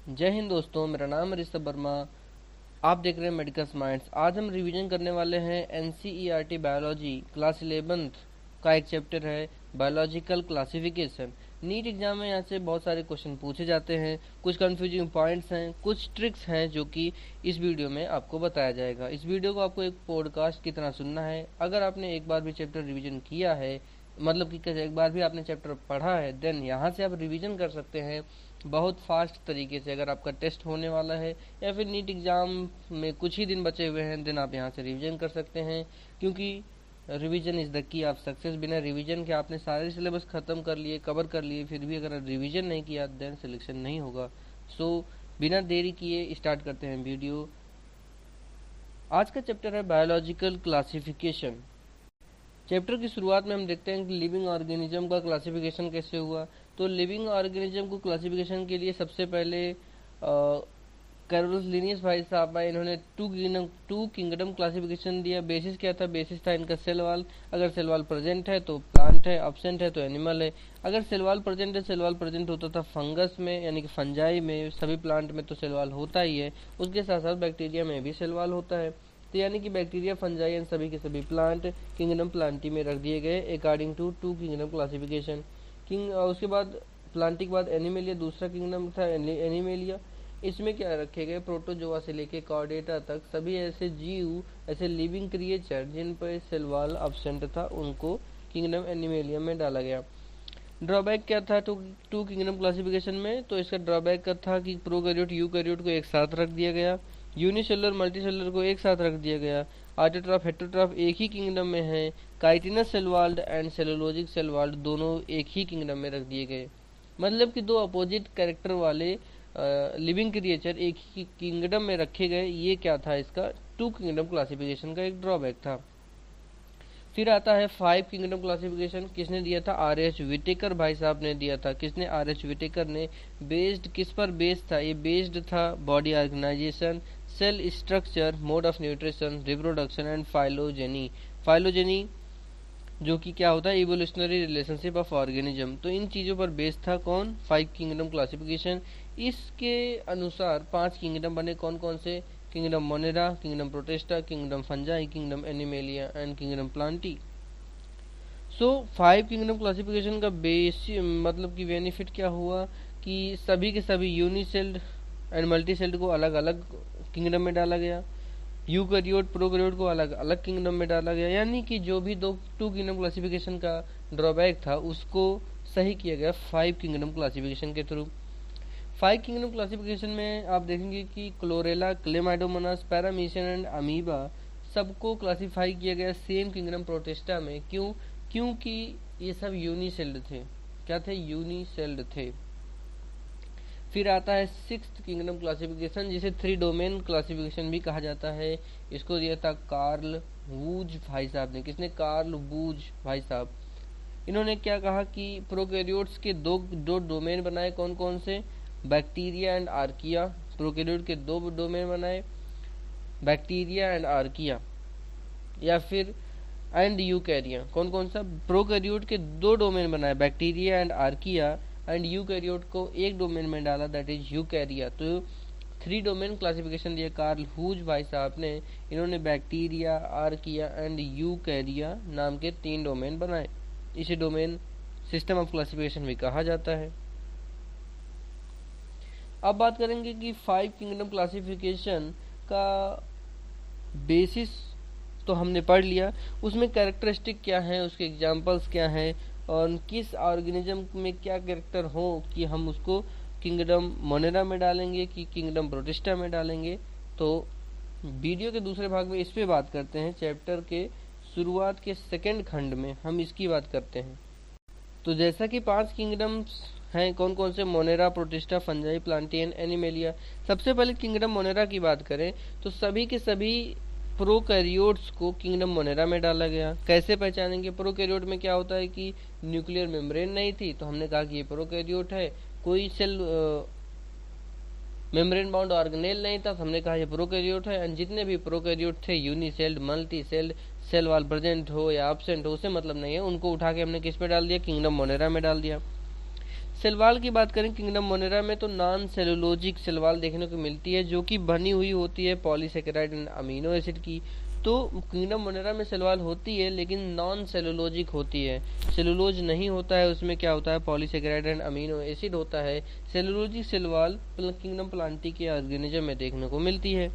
जय हिंद दोस्तों, मेरा नाम है ऋषभ वर्मा। आप देख रहे हैं मेडिकल माइंड्स। आज हम रिवीजन करने वाले हैं एनसीईआरटी बायोलॉजी क्लास 11th का एक चैप्टर है बायोलॉजिकल क्लासिफिकेशन। नीट एग्जाम में यहाँ से बहुत सारे क्वेश्चन पूछे जाते हैं, कुछ कंफ्यूजिंग पॉइंट्स हैं, कुछ ट्रिक्स हैं जो कि इस वीडियो में आपको बताया जाएगा। इस वीडियो को आपको एक पॉडकास्ट की तरह सुनना है। अगर आपने एक बार भी चैप्टर रिवीजन किया है, मतलब कि एक बार भी आपने चैप्टर पढ़ा है, देन यहाँ से आप रिवीजन कर सकते हैं बहुत फास्ट तरीके से। अगर आपका टेस्ट होने वाला है या फिर नीट एग्ज़ाम में कुछ ही दिन बचे हुए हैं, देन आप यहाँ से रिवीजन कर सकते हैं, क्योंकि revision is the key of success. बिना रिवीजन के आपने सारे सिलेबस ख़त्म कर लिए, कवर कर लिए, फिर भी अगर रिवीजन नहीं किया देन सिलेक्शन नहीं होगा। सो बिना देरी किए स्टार्ट करते हैं वीडियो। आज का चैप्टर है बायोलॉजिकल क्लासिफिकेशन। चैप्टर की शुरुआत में हम देखते हैं कि लिविंग ऑर्गेनिज्म का क्लासिफिकेशन कैसे हुआ। तो लिविंग ऑर्गेनिज्म को क्लासिफिकेशन के लिए सबसे पहले कैरोलस लिनियस भाई साहब आए। इन्होंने टू किंगडम क्लासिफिकेशन दिया। बेसिस क्या था? बेसिस था इनका सेल वाल। अगर सेल वाल प्रेजेंट है तो प्लांट है, एब्सेंट है तो एनिमल है। अगर सेल वाल प्रेजेंट है, सेल वाल प्रेजेंट होता था फंगस में यानी कि फंजाई में, सभी प्लांट में तो सेल वाल होता ही है। उसके साथ साथ बैक्टीरिया में भी सेल वाल होता है। तो यानी कि बैक्टीरिया, फंजाई एंड सभी के सभी प्लांट किंगडम प्लांटी में रख दिए गए अकॉर्डिंग टू किंगडम क्लासिफिकेशन। उसके बाद प्लांटी के बाद एनिमेलिया दूसरा किंगडम था, एनिमेलिया। इसमें क्या रखे गए? प्रोटोजोआ से लेके कॉर्डेटा तक सभी ऐसे जीव, ऐसे लिविंग क्रिएचर जिन पर सेल वॉल अब्सेंट था, उनको किंगडम एनिमेलिया में डाला गया। ड्रॉबैक क्या था टू किंगडम क्लासिफिकेशन में? तो इसका ड्रॉबैक का था कि प्रोकैरियोट यूकैरियोट को एक साथ रख दिया गया, यूनिसेलुलर मल्टीसेलुलर को एक साथ रख दिया गया, ऑटोट्रॉफ हेटेरोट्रॉफ एक ही किंगडम में है, chitinous cell walled and cellulosic cell walled दोनों एक ही किंगडम में रख दिए गए। मतलब कि दो अपोजिट कैरेक्टर वाले लिविंग क्रिएचर एक ही किंगडम में रखे गए। ये क्या था? इसका टू किंगडम क्लासिफिकेशन का एक ड्रॉबैक था। फिर आता है 5 किंगडम क्लासिफिकेशन। किसने दिया था? आर.एच. विटेकर भाई साहब ने दिया था। किसने? आर.एच. विटेकर ने। बेस्ड किस पर बेस्ड था? ये बेस्ड था body organization, cell structure, mode of nutrition, reproduction and phylogeny. Phylogeny जो कि क्या होता है? Evolutionary relationship of organism. तो इन चीज़ों पर बेस्ड था कौन? 5 किंगडम क्लासिफिकेशन। इसके अनुसार 5 किंगडम बने। कौन कौन से? Kingdom Monera, kingdom Protista, kingdom fungi, kingdom animalia and kingdom Plantae. So 5 kingdom classification का बेसिक मतलब कि बेनिफिट क्या हुआ कि सभी के सभी यूनिसेल्ड एंड मल्टीसेल्ड को अलग अलग किंगडम में डाला गया, यूकैरियोट प्रोकैरियोट को अलग अलग किंगडम में डाला गया। यानी कि जो भी टू किंगडम क्लासिफिकेशन का ड्रॉबैक था उसको सही किया गया 5 किंगडम क्लासिफिकेशन के थ्रू। 5 किंगडम क्लासिफिकेशन में आप देखेंगे कि क्लोरेला, क्लेमाइडोमोनास, पैरामीशियन एंड अमीबा सबको क्लासिफाई किया गया सेम किंगडम प्रोटेस्टा में। क्यों? क्योंकि ये सब यूनिसेल्ड थे। क्या थे? यूनिसेल्ड थे। फिर आता है 6th किंगडम क्लासिफिकेशन, जिसे 3 डोमेन क्लासिफिकेशन भी कहा जाता है। इसको दिया था कार्ल वूज भाई साहब ने। किसने? कार्ल वूज भाई साहब। इन्होंने क्या कहा कि प्रोकैरियोट्स के दो डोमेन बनाए। कौन कौन से? Bacteria and archaea. प्रोकैरियोट के दो डोमेन बनाए, बैक्टीरिया एंड आर्किया, या फिर एंड यूकैरिया। कौन कौन सा? प्रोकैरियोट के दो डोमेन बनाए, bacteria and archaea, and eukaryote को एक डोमेन में डाला, दैट इज यूकैरिया। तो 3 डोमेन क्लासिफिकेशन दिया कार्ल हूज भाई साहब ने। इन्होंने बैक्टीरिया, आर्किया एंड यूकैरिया नाम के 3 डोमेन बनाए। इसे डोमेन सिस्टम ऑफ क्लासिफिकेशन भी कहा जाता है। अब बात करेंगे कि 5 किंगडम क्लासिफिकेशन का बेसिस तो हमने पढ़ लिया, उसमें कैरेक्टरिस्टिक क्या है, उसके एग्जांपल्स क्या हैं, और किस ऑर्गेनिज्म में क्या कैरेक्टर हो कि हम उसको किंगडम मोनेरा में डालेंगे कि किंगडम प्रोटिस्टा में डालेंगे। तो वीडियो के दूसरे भाग में इस पे बात करते हैं। चैप्टर के शुरुआत के 2nd खंड में हम इसकी बात करते हैं। तो जैसा कि 5 किंगडम्स हैं, कौन कौन से? Monera, Protista, Fungi, Plantae, Animalia. सबसे पहले किंगडम मोनेरा की बात करें तो सभी के सभी प्रोकैरियोट्स को किंगडम मोनेरा में डाला गया। कैसे पहचानेंगे? प्रोकैरियोट में क्या होता है कि न्यूक्लियर मेम्ब्रेन नहीं थी, तो हमने कहा कि ये प्रोकैरियोट है। कोई सेल मेम्ब्रेन बाउंड ऑर्गेनेल नहीं था, तो हमने कहा ये प्रोकैरियोट है। एंड जितने भी प्रोकैरियोट थे, unicelled, multi celled, cell wall present हो या एब्सेंट हो, उससे मतलब नहीं है, उनको उठा के हमने किस पे डाल दिया? किंगडम मोनेरा में डाल दिया। सेल वॉल की बात करें किंगडम मोनेरा में तो नॉन सेलुलोजिक सेल वॉल देखने को मिलती है जो कि बनी हुई होती है पॉलीसेकेराइड एंड अमीनो एसिड की। तो किंगडम मोनेरा में सेल वॉल होती है लेकिन नॉन सेलुलोजिक होती है, सेलुलोज नहीं होता है, उसमें क्या होता है पॉलीसेकेराइड एंड अमीनो एसिड होता है। Cellulosic cell wall kingdom Plantae के ऑर्गेनिज्म में देखने को मिलती है।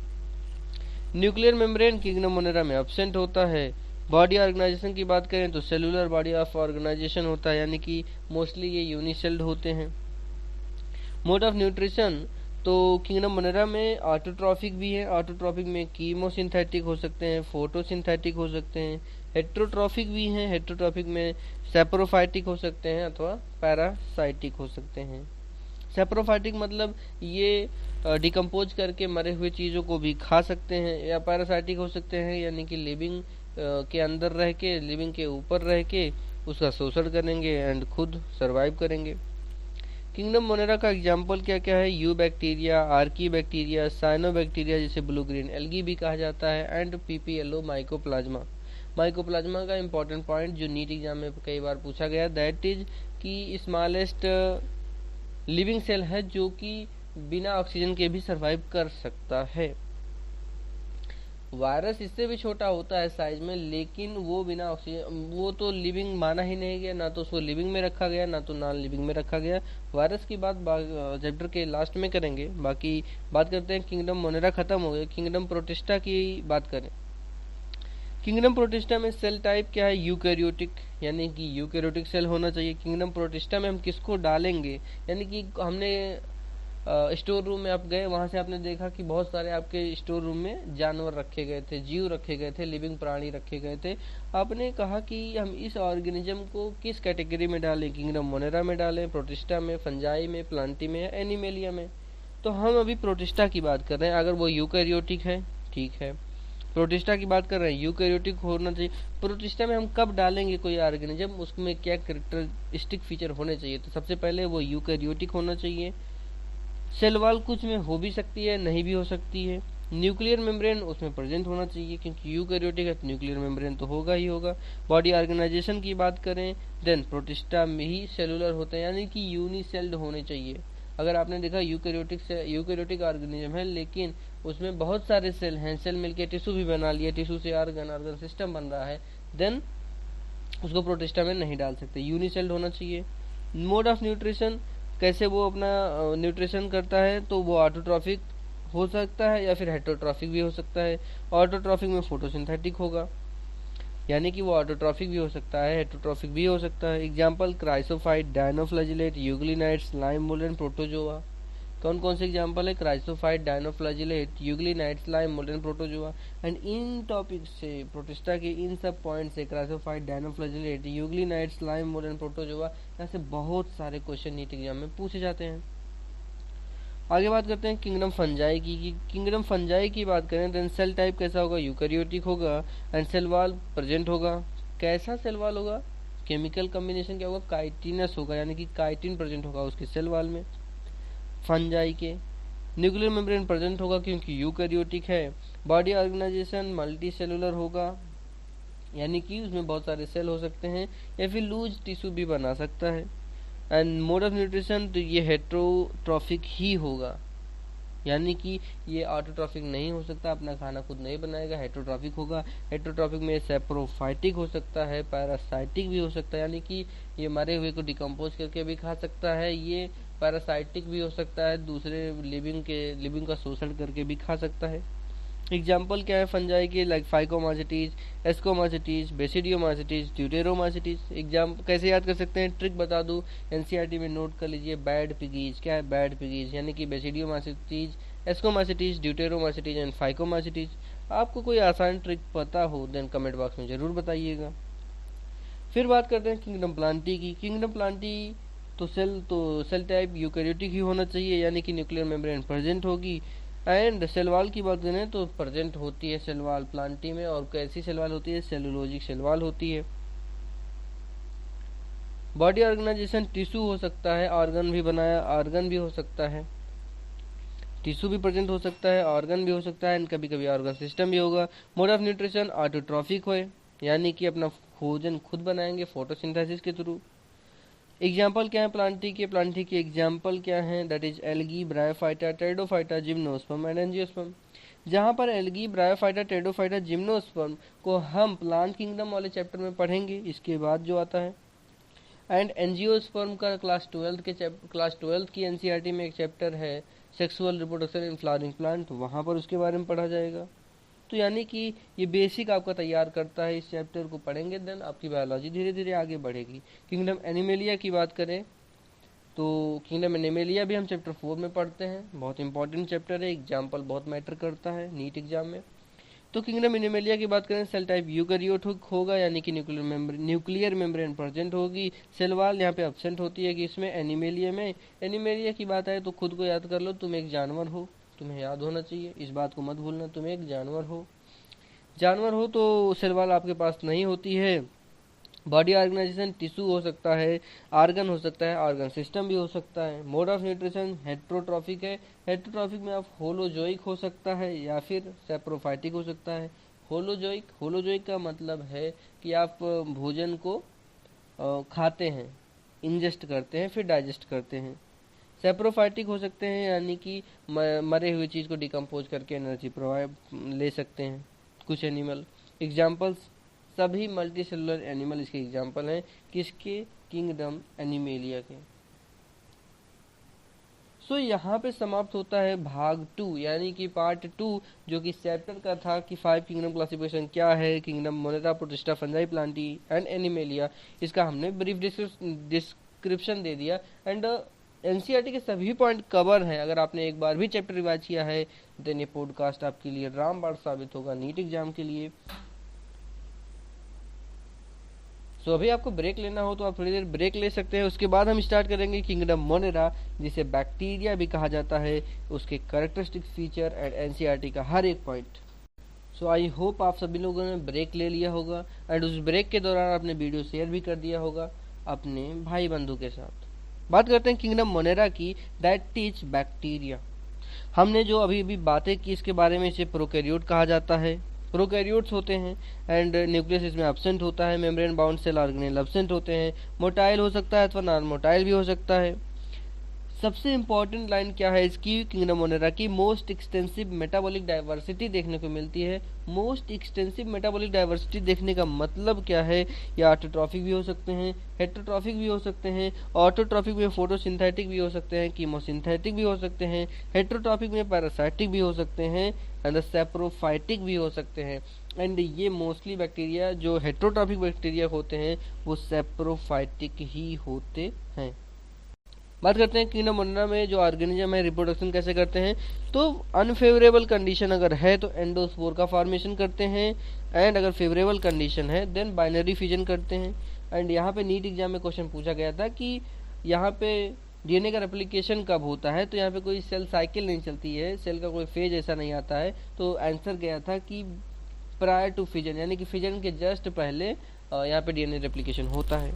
न्यूक्लियर मेम्ब्रेन किंगडम मोनेरा में एब्सेंट होता है। बॉडी ऑर्गेनाइजेशन की बात करें तो सेलुलर बॉडी ऑफ ऑर्गेनाइजेशन होता है, यानी कि मोस्टली ये यूनिसेल्ड होते हैं। मोड ऑफ न्यूट्रिशन तो किंगडम मोनेरा में ऑटोट्रॉफिक भी है, ऑटोट्रॉफिक में कीमोसिंथेटिक हो सकते हैं, फोटोसिंथेटिक हो सकते हैं। हेट्रोट्रॉफिक भी हैं, हेट्रोट्रॉफिक में सैप्रोफाइटिक हो सकते हैं अथवा पैरासाइटिक हो सकते हैं। सैप्रोफाइटिक मतलब ये डिकम्पोज करके मरे हुए चीज़ों को भी खा सकते हैं, या पैरासाइटिक हो सकते हैं यानी कि लिविंग के अंदर रह के, लिविंग के ऊपर रह के उसका शोषण करेंगे एंड खुद सरवाइव करेंगे। किंगडम मोनेरा का एग्जाम्पल क्या क्या है? Eubacteria, archaebacteria, cyanobacteria जिसे ब्लू ग्रीन एल्गी भी कहा जाता है, एंड पीपीएलओ माइकोप्लाज्मा। माइकोप्लाज्मा का इंपॉर्टेंट पॉइंट जो नीट एग्जाम में कई बार पूछा गया, दैट इज कि स्मॉलेस्ट लिविंग सेल है जो कि बिना ऑक्सीजन के भी सरवाइव कर सकता है। वायरस इससे भी छोटा होता है साइज में, लेकिन वो बिना ऑक्सीजन, वो तो लिविंग माना ही नहीं गया, ना तो उसको लिविंग में रखा गया ना तो नॉन लिविंग में रखा गया। वायरस की बात चैप्टर के लास्ट में करेंगे। बाकी बात करते हैं, किंगडम मोनेरा खत्म हो गया, किंगडम प्रोटिस्टा की बात करें। किंगडम प्रोटिस्टा में सेल टाइप क्या है? यूकैरियोटिक, यानी कि यूकैरियोटिक सेल होना चाहिए। किंगडम प्रोटिस्टा में हम किसको डालेंगे, यानी कि हमने स्टोर रूम में आप गए, वहां से आपने देखा कि बहुत सारे आपके स्टोर रूम में जानवर रखे गए थे, जीव रखे गए थे, लिविंग प्राणी रखे गए थे। आपने कहा कि हम इस ऑर्गेनिज्म को किस कैटेगरी में डालें, किंगडम मोनेरा में डालें, प्रोटिस्टा में, फंजाई में, प्लांटी में या एनिमेलिया में। तो हम अभी प्रोटिस्टा की बात कर रहे हैं। अगर वो यूकैरियोटिक है ठीक है, प्रोटिस्टा की बात कर रहे हैं, यूकैरियोटिक होना चाहिए। प्रोटिस्टा में हम कब डालेंगे कोई ऑर्गेनिज्म, उसमें क्या कैरेक्टरिस्टिक फीचर होने चाहिए? तो सबसे पहले वो यूकैरियोटिक होना चाहिए। सेल वॉल कुछ में हो भी सकती है, नहीं भी हो सकती है। न्यूक्लियर मेम्ब्रेन उसमें प्रेजेंट होना चाहिए, क्योंकि यूकैरियोटिक है तो न्यूक्लियर मेम्ब्रेन तो होगा ही होगा। बॉडी ऑर्गेनाइजेशन की बात करें, देन प्रोटिस्टा में ही सेलुलर होते हैं, यानी कि यूनिसेल्ड होने चाहिए। अगर आपने देखा यूकैरियोटिक ऑर्गेनिज्म है लेकिन उसमें बहुत सारे सेल हैं, सेल मिलकर टिश्यू भी बना लिया, टिश्यू से ऑर्गन सिस्टम बन रहा है, देन उसको प्रोटिस्टा में नहीं डाल सकते, यूनिसेल्ड होना चाहिए। मोड ऑफ न्यूट्रिशन, कैसे वो अपना न्यूट्रिशन करता है, तो वो ऑटोट्रॉफिक हो सकता है या फिर हेटरोट्रॉफिक भी हो सकता है। ऑटोट्रॉफिक में फोटोसिंथेटिक होगा, यानी कि वो ऑटोट्रॉफिक भी हो सकता है, हेटरोट्रॉफिक भी हो सकता है। Example chrysophyte, dinoflagellate, यूग्लिनाइट्स, lime mould, protozoa. कौन कौन से एग्जाम्पल है? Chrysophyte, dinoflagellate, यूग्लिनाइट्स, lime mould, protozoa. And in topic से, प्रोटिस्टा के इन सब पॉइंट से, chrysophyte, dinoflagellate, यूग्लिनाइट्स, lime mould, protozoa, यहाँ से बहुत सारे क्वेश्चन नीट एग्जाम में पूछे जाते हैं। आगे बात करते हैं किंगडम फंजाई की। किंगडम फंजाई की बात करें, देन सेल टाइप कैसा होगा? यूकैरियोटिक होगा, एंड सेल वॉल प्रेजेंट होगा। कैसा सेल वॉल होगा? केमिकल कॉम्बिनेशन क्या होगा? काइटिनस होगा, यानी कि काइटिन प्रेजेंट होगा उसके सेल वॉल में, फंजाई के। न्यूक्लियर मेम्ब्रेन प्रेजेंट होगा क्योंकि यूकैरियोटिक है। बॉडी ऑर्गेनाइजेशन मल्टी सेलुलर होगा, यानी कि उसमें बहुत सारे सेल हो सकते हैं, या फिर लूज टिश्यू भी बना सकता है। एंड मोड ऑफ न्यूट्रिशन, तो ये हेट्रोट्रॉफिक ही होगा, यानी कि ये ऑटोट्रॉफिक नहीं हो सकता, अपना खाना खुद नहीं बनाएगा, हेट्रोट्रॉफिक होगा। हेट्रोट्रॉफिक में सैप्रोफाइटिक हो सकता है, पैरासाइटिक भी हो सकता है, यानी कि ये मरे हुए को डिकम्पोज करके भी खा सकता है। ये पैरासाइटिक भी हो सकता है, दूसरे लिविंग का शोषण करके भी खा सकता है। एग्जाम्पल क्या है फंजाई के? Like phycomycetes, ascomycetes, basidiomycetes, deuteromycetes. Exam कैसे याद कर सकते हैं? ट्रिक बता दूं, एनसीईआरटी में नोट कर लीजिए। बैड पिगीज, क्या है? बैड पिगीज, यानी कि basidiomycetes, ascomycetes, deuteromycetes and phycomycetes. आपको कोई आसान ट्रिक पता हो देन कमेंट बॉक्स में जरूर बताइएगा। फिर बात करते हैं किंगडम प्लांटी की। किंगडम प्लांटी तो सेल टाइप यूकैरियोटिक ही होना चाहिए, यानी कि न्यूक्लियर मेम्ब्रेन प्रेजेंट होगी। एंड सेल वॉल की बात करें तो प्रेजेंट होती है सेल वॉल प्लांटी में, और कैसी सेल वॉल होती है? सेलुलोजिक सेल वॉल होती है। बॉडी ऑर्गेनाइजेशन टिश्यू हो सकता है, ऑर्गन भी हो सकता है, टिश्यू भी प्रेजेंट हो सकता है, ऑर्गन भी हो सकता है, एंड कभी कभी ऑर्गन सिस्टम भी होगा। मोड ऑफ न्यूट्रिशन ऑटोट्रॉफिक हो, यानी कि अपना भोजन खुद बनाएंगे फोटोसिंथेसिस के थ्रू। एग्जाम्पल क्या है प्लांटी के? प्लांटी के एग्जाम्पल क्या है? That is algae, bryophyta, pteridophyta, gymnosperm and angiosperm. जहाँ पर एल्गी, ब्रायोफाइटा, टेरिडोफाइटा, जिम्नोस्पर्म को हम प्लांट किंगडम वाले चैप्टर में पढ़ेंगे, इसके बाद जो आता है। एंड एंजियोस्पर्म का क्लास 12 की एनसीईआरटी में एक चैप्टर है sexual reproduction in flowering plant, वहाँ पर उसके बारे में पढ़ा जाएगा। तो यानी कि ये बेसिक आपका तैयार करता है, इस चैप्टर को पढ़ेंगे देन आपकी बायोलॉजी धीरे धीरे आगे बढ़ेगी। किंगडम एनिमेलिया की बात करें तो किंगडम एनिमेलिया भी हम चैप्टर 4 में पढ़ते हैं, बहुत इंपॉर्टेंट चैप्टर है, एग्जाम्पल बहुत मैटर करता है नीट एग्जाम में। तो किंगडम एनिमेलिया की बात करें, सेल टाइप यूकैरियोट होगा, यानी कि न्यूक्लियर मेम्ब्रेन प्रेजेंट होगी, सेल वाल यहाँ पे एब्सेंट होती है कि इसमें एनिमेलिया में। एनिमेलिया की बात आए तो खुद को याद कर लो, तुम एक जानवर हो, तुम्हें याद होना चाहिए, इस बात को मत भूलना, तुम एक जानवर हो तो सेल वाल आपके पास नहीं होती है। बॉडी ऑर्गेनाइजेशन टिश्यू हो सकता है, आर्गन हो सकता है, ऑर्गन सिस्टम भी हो सकता है। मोड ऑफ न्यूट्रिशन हेट्रोट्रॉफिक है, हेट्रोट्रॉफिक में आप होलोजोइक हो सकता है या फिर सेप्रोफाइटिक हो सकता है। होलोजोइक का मतलब है कि आप भोजन को खाते हैं, इंजेस्ट करते हैं, फिर डाइजेस्ट करते हैं। सेप्रोफाइटिक हो सकते हैं, यानी कि मरे हुए चीज़ को डिकम्पोज करके एनर्जी प्रोवाइड ले सकते हैं कुछ एनिमल। एग्जाम्पल्स सभी मल्टी सेलुलर एनिमल इसके एग्जाम्पल हैं, किसके? किंगडम एनिमेलिया के। सो यहाँ पे समाप्त होता है भाग 2, यानी कि पार्ट 2, जो कि चैप्टर का था कि 5 किंगडम क्लासिफिकेशन क्या है, kingdom Monera, Protista, fungi, Plantae and animalia. इसका हमने ब्रीफ डिस्क्रिप्शन दे दिया एंड एनसीईआरटी के सभी पॉइंट कवर हैं। अगर आपने एक बार भी चैप्टर रिवाइज किया है देन ये पॉडकास्ट आपके लिए रामबाण साबित होगा नीट एग्जाम के लिए। सो अभी आपको ब्रेक लेना हो तो आप थोड़ी देर ब्रेक ले सकते हैं, उसके बाद हम स्टार्ट करेंगे किंगडम मोनेरा, जिसे बैक्टीरिया भी कहा जाता है, उसके कैरेक्टरिस्टिक फीचर एंड एनसीईआरटी का हर एक पॉइंट। सो आई होप आप सभी लोगों ने ब्रेक ले लिया होगा एंड उस ब्रेक के दौरान आपने वीडियो शेयर भी कर दिया होगा अपने भाई बंधु के साथ। बात करते हैं किंगडम मोनेरा की, दैट इज बैक्टीरिया। हमने जो अभी बातें की इसके बारे में, इसे प्रोकैरियोट कहा जाता है, प्रोकैरियोट्स होते हैं एंड न्यूक्लियस इसमें एब्सेंट होता है, membrane bound cell organelle absent होते हैं, मोटाइल हो सकता है अथवा नॉन मोटाइल भी हो सकता है। सबसे इंपॉर्टेंट लाइन क्या है इसकी? किंगडम मोनेरा की मोस्ट एक्सटेंसिव मेटाबॉलिक डाइवर्सिटी देखने को मिलती है। मोस्ट एक्सटेंसिव मेटाबॉलिक डाइवर्सिटी देखने का मतलब क्या है? ये ऑटोट्रॉफिक भी हो सकते हैं, हेटेरोट्रॉफिक भी हो सकते हैं, ऑटोट्रॉफिक में फोटोसिंथेटिक भी हो सकते हैं, कीमोसिंथेटिक भी हो सकते हैं, हेटेरोट्रॉफिक में पैरासाइटिक भी हो सकते हैं एंड सेप्रोफाइटिक भी हो सकते हैं। एंड ये मोस्टली बैक्टीरिया जो हेटेरोट्रॉफिक बैक्टीरिया होते हैं वो सेप्रोफाइटिक ही होते हैं। बात करते हैं किंगडम मोनेरा में जो ऑर्गेनिज्म है रिप्रोडक्शन कैसे करते हैं। तो अनफेवरेबल कंडीशन अगर है तो एंडोस्पोर का फॉर्मेशन करते हैं एंड अगर फेवरेबल कंडीशन है देन बाइनरी फ्यूजन करते हैं। एंड यहाँ पे नीट एग्जाम में क्वेश्चन पूछा गया था कि यहाँ पे डीएनए का रेप्लिकेशन कब होता है, तो यहाँ पे कोई सेल साइकिल नहीं चलती है, सेल का कोई फेज ऐसा नहीं आता है, तो आंसर गया था कि प्रायर टू फिजन, यानी कि फिजन के जस्ट पहले यहाँ पे डीएनए रेप्लिकेशन होता है।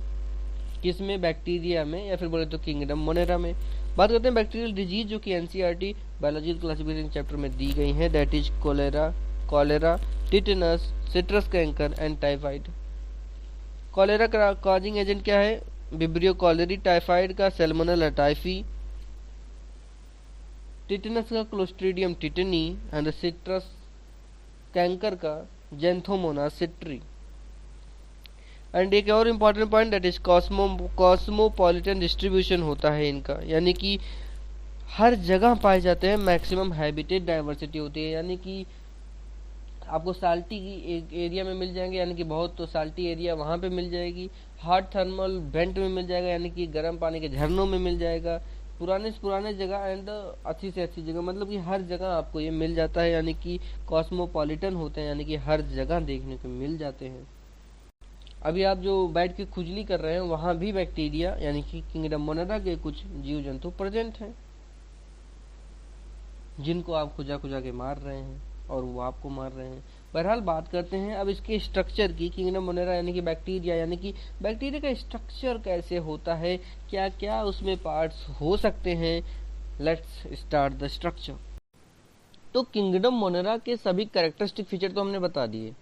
किसमें? बैक्टीरिया में, या फिर बोले तो किंगडम मोनेरा में। बात करते हैं बैक्टीरियल डिजीज जो कि एनसीईआरटी बायोलॉजिकल क्लासिफिकेशन चैप्टर में दी गई है, that is cholera, tetanus, citrus canker and typhoid. Cholera का कॉजिंग एजेंट क्या है? विब्रियो कॉलेरी, टाइफाइड का सैल्मोनेला टाइफी, टिटेनस का Clostridium tetani and citrus canker का जेंथोमोनास सिट्री। एंड एक और important point that is cosmopolitan distribution होता है इनका, यानी कि हर जगह पाए जाते हैं, मैक्सिमम हैबिटेट डाइवर्सिटी होती है, यानी कि आपको साल्टी एरिया में मिल जाएंगे, यानी कि बहुत तो साल्टी एरिया वहाँ पे मिल जाएगी, हॉट थर्मल वेंट में मिल जाएगा, यानी कि गर्म पानी के झरनों में मिल जाएगा, पुराने से पुराने जगह एंड अच्छी से अच्छी जगह, मतलब कि हर जगह आपको ये मिल जाता है, यानी कि कॉस्मोपॉलिटन होते हैं, यानी कि हर जगह देखने को मिल जाते हैं। अभी आप जो बैठ के खुजली कर रहे हैं वहाँ भी बैक्टीरिया यानी कि किंगडम मोनेरा के कुछ जीव जंतु प्रेजेंट हैं, जिनको आप खुजा खुजा के मार रहे हैं और वो आपको मार रहे हैं। बहरहाल बात करते हैं अब इसके स्ट्रक्चर की। किंगडम मोनेरा यानी कि बैक्टीरिया, यानी कि बैक्टीरिया का स्ट्रक्चर कैसे होता है, क्या क्या उसमें पार्ट्स हो सकते हैं। Let's start the structure. तो किंगडम मोनेरा के सभी कैरेक्टरिस्टिक फीचर तो हमने बता दिए।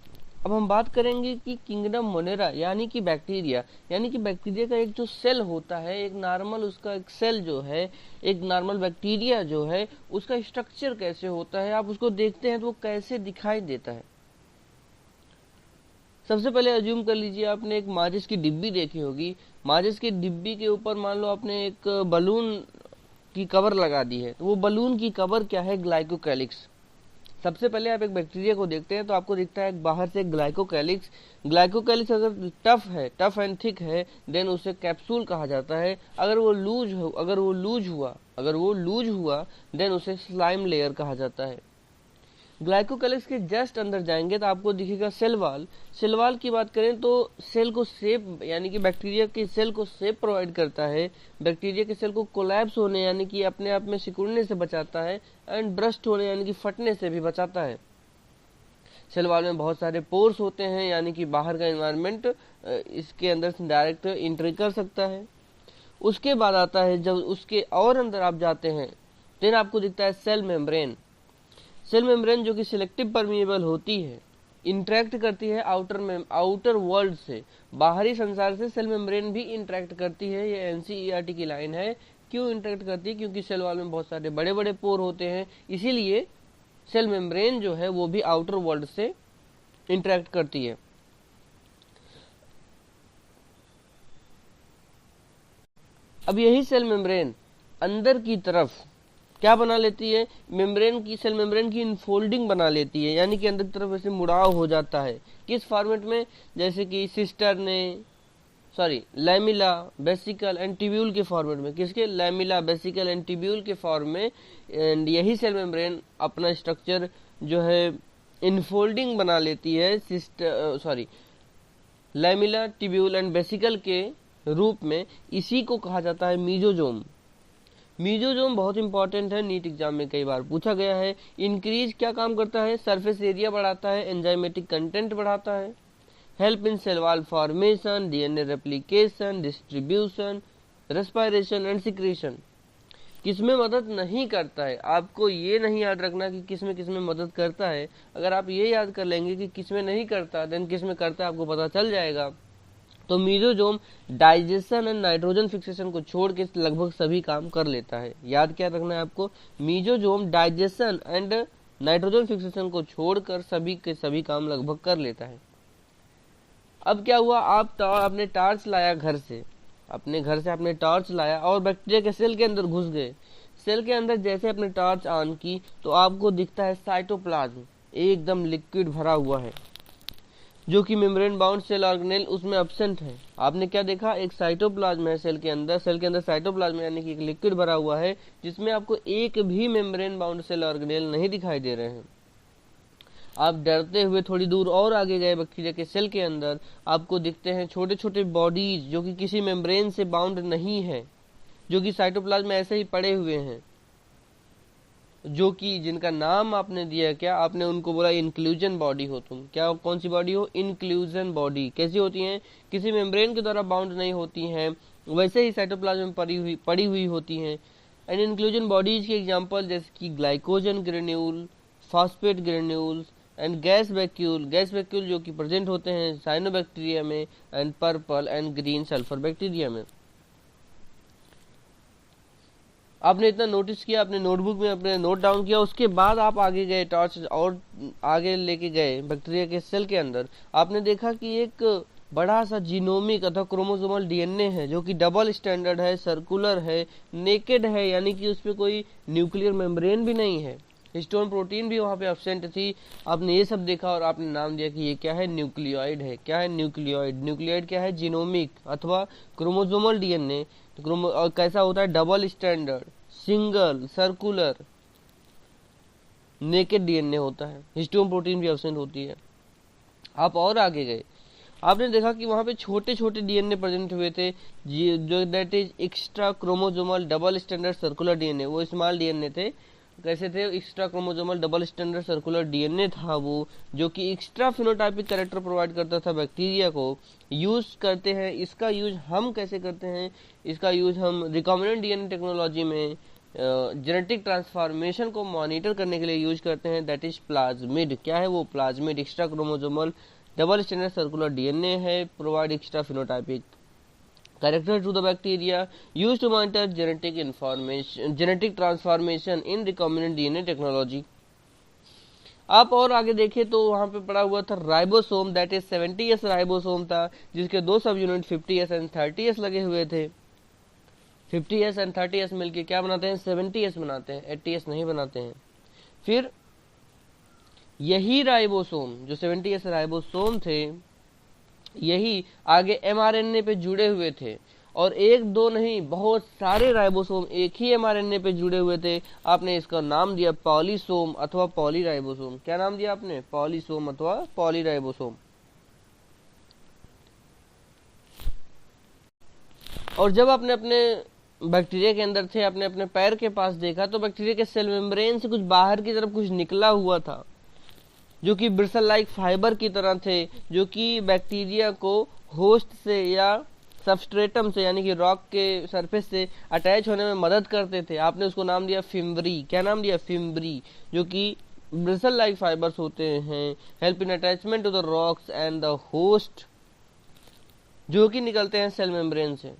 अब हम बात करेंगे कि किंगडम मोनेरा यानी कि बैक्टीरिया, यानी कि बैक्टीरिया का एक जो सेल होता है, एक नॉर्मल उसका एक सेल जो है, एक नॉर्मल बैक्टीरिया जो है, उसका स्ट्रक्चर कैसे होता है, आप उसको देखते हैं तो वो कैसे दिखाई देता है। सबसे पहले अज्यूम कर लीजिए आपने एक माचिस की डिब्बी देखी होगी। माचिस की डिब्बी के ऊपर मान लो आपने एक बलून की कवर लगा दी है, तो वो बलून की कवर क्या है, ग्लाइकोकैलिक्स। सबसे पहले आप एक बैक्टीरिया को देखते हैं तो आपको दिखता है बाहर से ग्लाइकोकैलिक्स। ग्लाइकोकैलिक्स अगर टफ है, टफ एंड थिक है, देन उसे कैप्सूल कहा जाता है। अगर वो लूज हुआ देन उसे स्लाइम लेयर कहा जाता है। ग्लाइकोकैलिक्स के जस्ट अंदर जाएंगे तो आपको दिखेगा सेल वॉल। सेल वॉल की बात करें तो सेल को शेप, यानी कि बैक्टीरिया के सेल को शेप प्रोवाइड करता है, बैक्टीरिया के सेल को कोलैप्स होने यानी कि अपने आप में सिकुड़ने से बचाता है, एंड ब्रस्ट होने यानी कि फटने से भी बचाता है। सेल वॉल में बहुत सारे पोर्स होते हैं, यानी कि बाहर का एनवायरनमेंट इसके अंदर से डायरेक्ट एंट्री कर सकता है। उसके बाद आता है, जब उसके और अंदर आप जाते हैं देन आपको दिखता है सेल मेम्ब्रेन। सेल मेम्ब्रेन जो कि सिलेक्टिव परमिएबल होती है, इंटरेक्ट करती है आउटर वर्ल्ड से, बाहरी संसार से सेल मेम्ब्रेन भी इंटरेक्ट करती है। ये एनसीईआरटी की लाइन है। क्यों इंटरेक्ट करती है? क्योंकि सेल वॉल में बहुत सारे बड़े बड़े पोर होते हैं, इसीलिए सेल मेम्ब्रेन जो है वो भी आउटर वर्ल्ड से इंटरेक्ट करती है। अब यही सेल मेम्ब्रेन अंदर की तरफ क्या बना लेती है, सेल मेम्ब्रेन की इनफोल्डिंग बना लेती है, यानी कि अंदर की तरफ ऐसे मुड़ाव हो जाता है। किस फॉर्मेट में? जैसे कि लैमिला, बेसिकल एंड ट्यूब्यूल के फॉर्मेट में। किसके? लैमिला, बेसिकल एंड ट्यूब्यूल के फॉर्म में। एंड यही सेल मेम्ब्रेन अपना स्ट्रक्चर जो है इनफोल्डिंग बना लेती है लैमिला, ट्यूब्यूल एंड बेसिकल के रूप में। इसी को कहा जाता है मीजोजोम। मीजोजोम बहुत इंपॉर्टेंट है, नीट एग्जाम में कई बार पूछा गया है। इंक्रीज क्या काम करता है? सरफेस एरिया बढ़ाता है, एंजाइमेटिक कंटेंट बढ़ाता है, help in cell wall formation, DNA replication, distribution, respiration and secretion. किसमें मदद नहीं करता है? आपको ये नहीं याद रखना कि किसमें मदद करता है। अगर आप ये याद कर लेंगे कि किसमें नहीं करता देन किसमें करता है आपको पता चल जाएगा। तो mesosome digestion and nitrogen fixation को छोड़ के लगभग सभी काम कर लेता है। याद क्या रखना है आपको? Mesosome digestion and nitrogen fixation को छोड़कर सभी के सभी काम लगभग कर लेता है। अब क्या हुआ, आपने टॉर्च लाया अपने घर से आपने टॉर्च लाया और बैक्टीरिया के सेल के अंदर घुस गए। सेल के अंदर जैसे आपने टॉर्च ऑन की तो आपको दिखता है साइटोप्लाज्म एकदम लिक्विड भरा हुआ है, जो कि मेम्ब्रेन बाउंड सेल ऑर्गेनेल उसमें एब्सेंट है। आपने क्या देखा? एक साइटोप्लाज्म है सेल के अंदर साइटोप्लाज्म यानी कि एक लिक्विड भरा हुआ है, जिसमें आपको एक भी मेम्ब्रेन बाउंड सेल ऑर्गेनेल नहीं दिखाई दे रहे हैं। आप डरते हुए थोड़ी दूर और आगे गए, बैक्टीरिया के सेल के अंदर आपको दिखते हैं छोटे छोटे बॉडीज जो कि किसी मेम्ब्रेन से बाउंड नहीं है, जो कि साइटोप्लाज्म में ऐसे ही पड़े हुए हैं, जो कि जिनका नाम आपने दिया, क्या आपने उनको बोला? इंक्लूजन बॉडी हो तुम। क्या कौन सी बॉडी हो? Inclusion body. कैसी होती हैं? किसी मेम्ब्रेन के द्वारा बाउंड नहीं होती हैं, वैसे ही साइटोप्लाज्म में पड़ी हुई होती हैं। एंड इंक्लूजन बॉडीज के एग्जांपल जैसे कि glycogen granule, phosphate granules and gas vacuole जो कि प्रेजेंट होते हैं साइनोबैक्टीरिया में, and purple and green sulphur bacteria में। आपने इतना नोटिस किया, अपने नोटबुक में अपने नोट डाउन किया। उसके बाद आप आगे गए, टॉर्च और आगे लेके गए बैक्टीरिया के सेल के अंदर। आपने देखा कि एक बड़ा सा जीनोमिक अथवा क्रोमोसोमल डीएनए है, जो कि डबल स्टैंडर्ड है, सर्कुलर है, नेकेड है, यानी कि उस पर कोई न्यूक्लियर मेम्ब्रेन भी नहीं है, हिस्टोन प्रोटीन भी वहां पे एब्सेंट थी। आपने ये सब देखा और आपने नाम दिया कि ये क्या है? न्यूक्लियोइड है। क्या है? न्यूक्लियोइड क्या है? जीनोमिक अथवा क्रोमोसोमल डीएनए। और कैसा होता है? Double standard, single, circular, naked DNA होता है, हिस्टोन प्रोटीन भी एब्सेंट होती है। आप और आगे गए, आपने देखा कि वहां पे छोटे छोटे डीएनए प्रेजेंट हुए थे, जो that is extra chromosomal double standard circular DNA. वो स्मॉल डीएनए थे। कैसे थे? Extra chromosomal double standard circular DNA था वो, जो कि एक्स्ट्रा फिनोटाइपिक कैरेक्टर प्रोवाइड करता था बैक्टीरिया को। यूज करते हैं, इसका यूज हम कैसे करते हैं? इसका यूज हम रिकॉम्बिनेंट डीएनए टेक्नोलॉजी में जेनेटिक ट्रांसफॉर्मेशन को मॉनिटर करने के लिए यूज करते हैं, दैट इज प्लाज्मिड। क्या है वो? Plasmid extra chromosomal double standard circular DNA है, provide extra phenotypic character to the bacteria, used to monitor genetic transformation in recombinant DNA technology. आप और आगे देखें तो वहां पे पड़ा हुआ था ribosome, that is 70s ribosome था, जिसके दो सब यूनिट 50s एंड 30s लगे हुए थे। 50s एंड 30s मिलके क्या बनाते हैं, 70s बनाते हैं, 80s नहीं बनाते हैं। फिर यही राइबोसोम जो 70s राइबोसोम थे, यही आगे एमआरएनए पे जुड़े हुए थे, और एक दो नहीं बहुत सारे राइबोसोम एक ही एमआरएनए पे जुड़े हुए थे। आपने इसका नाम दिया पॉलीसोम अथवा पॉलीराइबोसोम। क्या नाम दिया आपने, पॉलीसोम अथवा पॉलीराइबोसोम। और जब आपने अपने बैक्टीरिया के अंदर थे, आपने अपने पैर के पास देखा तो बैक्टीरिया के सेल मेम्ब्रेन से कुछ बाहर की तरफ कुछ निकला हुआ था, जो कि ब्रिसल लाइक फाइबर की तरह थे, जो कि बैक्टीरिया को होस्ट से या सबस्ट्रेटम से यानी कि रॉक के सरफेस से अटैच होने में मदद करते थे। आपने उसको नाम दिया फिम्ब्री। क्या नाम दिया, फिम्ब्री, जो कि ब्रिसल लाइक फाइबर्स होते हैं, help in attachment to the rocks and the host, जो कि निकलते हैं सेल मेम्ब्रेन से।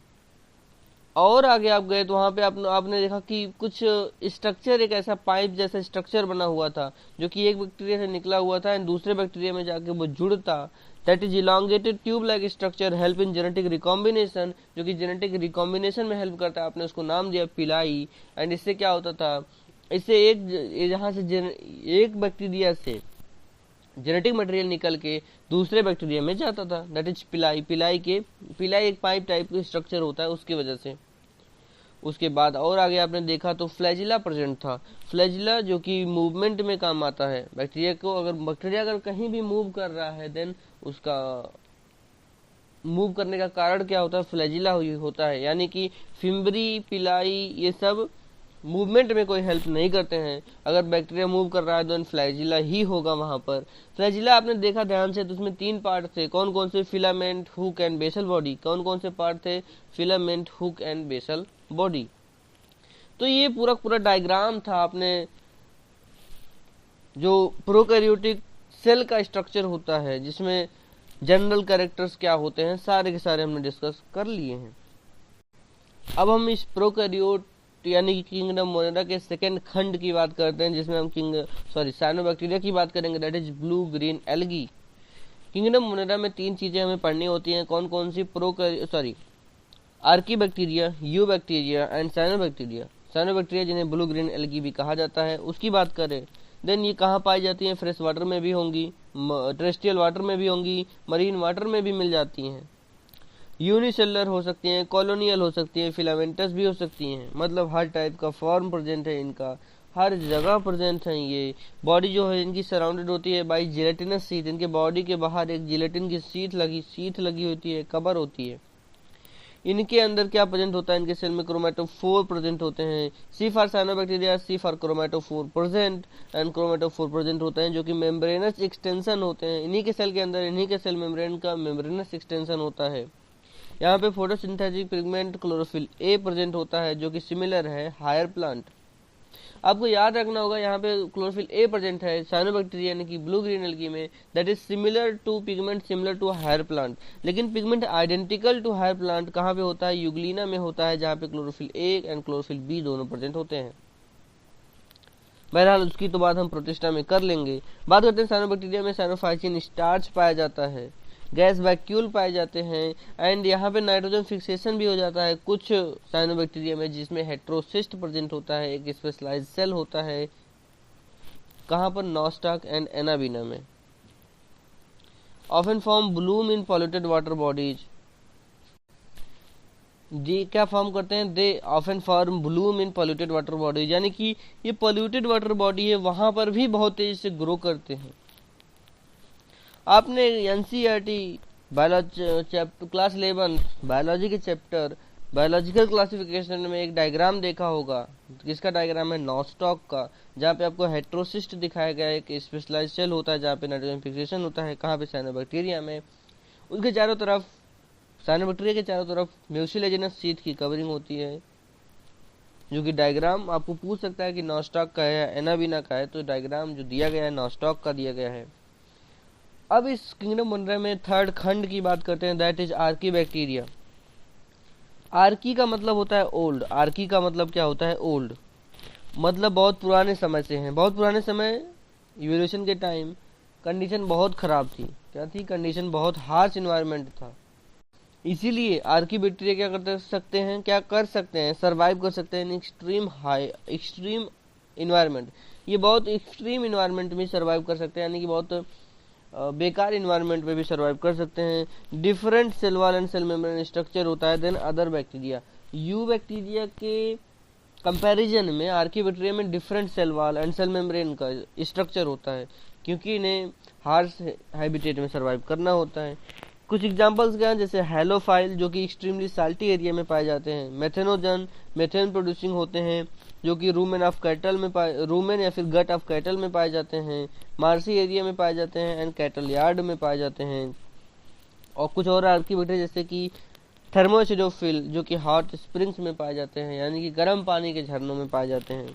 और आगे आप गए तो वहां पे आपने देखा कि कुछ स्ट्रक्चर, एक ऐसा पाइप जैसा स्ट्रक्चर बना हुआ था, जो कि एक बैक्टीरिया से निकला हुआ था एंड दूसरे बैक्टीरिया में जाके वो जुड़ता। That is elongated tube like structure, help in genetic recombination, जो कि जेनेटिक रिकॉम्बिनेशन में हेल्प करता है। आपने उसको नाम दिया पिलाई। एंड इससे क्या होता था, इससे जहां से एक बैक्टीरिया से जेनेटिक मटेरियल निकल के दूसरे बैक्टीरिया में जाता था, दैट इज पिलाई। पिलाई एक पाइप टाइप का स्ट्रक्चर होता है, उसकी वजह से। उसके बाद और आगे आपने देखा तो फ्लैजिला प्रेजेंट था। फ्लैजिला जो कि मूवमेंट में काम आता है। बैक्टीरिया अगर कहीं भी मूव कर रहा है, देन उसका मूव करने का कारण क्या होता है, फ्लैजिला होता है। यानी कि फिम्बरी, पिलाई, ये सब मूवमेंट में कोई हेल्प नहीं करते हैं। अगर बैक्टीरिया मूव कर रहा है तो फ्लैजिला ही होगा वहां पर। फ्लैजिला आपने देखा ध्यान से तो उसमें 3 पार्ट थे। कौन कौन से, filament, hook and basal body. कौन कौन से पार्ट थे, filament, hook and basal body. तो ये पूरा डायग्राम था आपने जो प्रोकैरियोटिक सेल का स्ट्रक्चर होता है, जिसमें जनरल कैरेक्टर्स क्या होते हैं, सारे के सारे हमने डिस्कस कर लिए हैं। अब हम इस प्रोकैरियोट यानी कि किंगडम मोनेरा के सेकेंड खंड की बात करते हैं, जिसमें हम साइनोबैक्टीरिया की बात करेंगे, that is blue green algae. Kingdom Monera में 3 चीजें हमें पढ़नी होती हैं। कौन कौन सी, archaebacteria, eubacteria and cyanobacteria. Cyanobacteria जिन्हें ब्लू ग्रीन एल्गी भी कहा जाता है, उसकी बात करें। देन ये कहाँ पाई जाती हैं, फ्रेश वाटर में भी होंगी, टेरेस्ट्रियल वाटर में भी होंगी, मरीन वाटर में भी मिल जाती हैं। यूनिसेलुलर हो सकती हैं, कॉलोनियल हो सकती हैं, फिलामेंटस भी हो सकती हैं। मतलब हर टाइप का फॉर्म प्रेजेंट है इनका, हर जगह प्रेजेंट है। ये बॉडी जो है इनकी सराउंडेड होती है बाई जिलेटिनस शीथ। इनके बॉडी के बाहर एक जिलेटिन की शीथ लगी होती है, कवर होती है। इनके अंदर क्या प्रेजेंट होता है, इनके सेल में क्रोमेटोफोर प्रेजेंट होते हैं। C for cyanobacteria, C for chromatophore present and chromatophore present होते हैं, जो कि मेम्ब्रेनस एक्सटेंशन होते हैं। इन्हीं के सेल के अंदर, इन्हीं के सेल मेम्ब्रेन का मेम्ब्रेनस एक्सटेंशन होता है। यहाँ पे photosynthetic pigment chlorophyll a present होता है, जो कि सिमिलर है हायर प्लांट। आपको याद रखना होगा यहाँ पे क्लोरोफिल ए प्रेजेंट है साइनोबैक्टीरिया यानी कि ब्लू ग्रीन एल्गी में, that is similar to pigment, similar to higher plant. लेकिन pigment identical to higher plant कहाँ पे होता है, यूग्लिना में होता है, जहाँ पे chlorophyll a and chlorophyll b दोनों प्रेजेंट होते हैं। बहरहाल उसकी तो बात हम प्रोटिस्टा में कर लेंगे। बात करते हैं साइनोबैक्टीरिया में। साइनोफाइसिन स्टार्च पाया जाता है, गैस वैक्यूल पाए जाते हैं, एंड यहाँ पे नाइट्रोजन फिक्सेशन भी हो जाता है कुछ साइनोबैक्टीरिया में, जिसमें हेट्रोसिस्ट प्रेजेंट होता है, एक स्पेशलाइज्ड सेल होता है। कहाँ पर, नॉस्टॉक एंड एनाबीना में। Often form bloom in polluted water bodies. जी क्या फॉर्म करते हैं, they often form bloom in polluted water bodies, यानी कि ये पॉल्यूटेड वाटर बॉडी है, वहां पर भी बहुत तेजी से ग्रो करते हैं। आपने एनसीईआरटी बायोलॉजी क्लास 11 बायोलॉजी के चैप्टर बायोलॉजिकल क्लासिफिकेशन में एक डायग्राम देखा होगा, जिसका डायग्राम है नॉस्टॉक का, जहाँ पे आपको हेट्रोसिस्ट दिखाया गया है, एक स्पेशलाइज्ड सेल होता है जहाँ पे नाइट्रोजन फिक्सेशन होता है। कहाँ पे, साइनोबैक्टीरिया में। उसके चारों तरफ, साइनोबैक्टीरिया के चारों तरफ म्यूसिलेजिनस शीथ की कवरिंग होती है, जो कि डायग्राम आपको पूछ सकता है कि नॉस्टॉक का है या एनाबीना का है, तो डायग्राम जो दिया गया है नॉस्टॉक का दिया गया है। अब इस किंगडम मोनेरा में थर्ड खंड की बात करते हैं, that is Archie bacteria. Archie का मतलब होता है ओल्ड। आर्की का मतलब क्या होता है? ओल्ड, मतलब बहुत पुराने समय से हैं। बहुत पुराने समय, इवोल्यूशन के टाइम कंडीशन बहुत खराब थी। क्या थी? कंडीशन बहुत हार्श इन्वायरमेंट था। इसीलिए आर्की बैक्टीरिया क्या कर सकते हैं? सरवाइव कर सकते हैं इन एक्सट्रीम इन्वायरमेंट। ये बहुत एक्सट्रीम इन्वायरमेंट में सरवाइव कर सकते हैं, यानी कि बहुत बेकार इन्वायरमेंट में भी सर्वाइव कर सकते हैं। Different cell wall and cell membrane structure होता है than other bacteria. Eubacteria के कंपैरिजन में आर्की बैक्टीरिया में different cell wall and cell membrane का स्ट्रक्चर होता है, क्योंकि इन्हें हार्श हैबिटेट में सर्वाइव करना होता है। कुछ एग्जांपल्स क्या हैं? जैसे हेलोफाइल, जो कि एक्सट्रीमली साल्टी एरिया में पाए जाते हैं। मेथेनोजन, मेथेन प्रोड्यूसिंग होते हैं, जो कि रूमेन या फिर गट ऑफ कैटल में पाए जाते हैं। मार्सी एरिया में पाए जाते हैं एंड कैटल यार्ड में पाए जाते हैं। और कुछ और आर्की बैक्टीरिया जैसे कि थर्मोसिडोफिल, जो कि हॉट स्प्रिंग्स में पाए जाते हैं, यानी कि गर्म पानी के झरनों में पाए जाते हैं।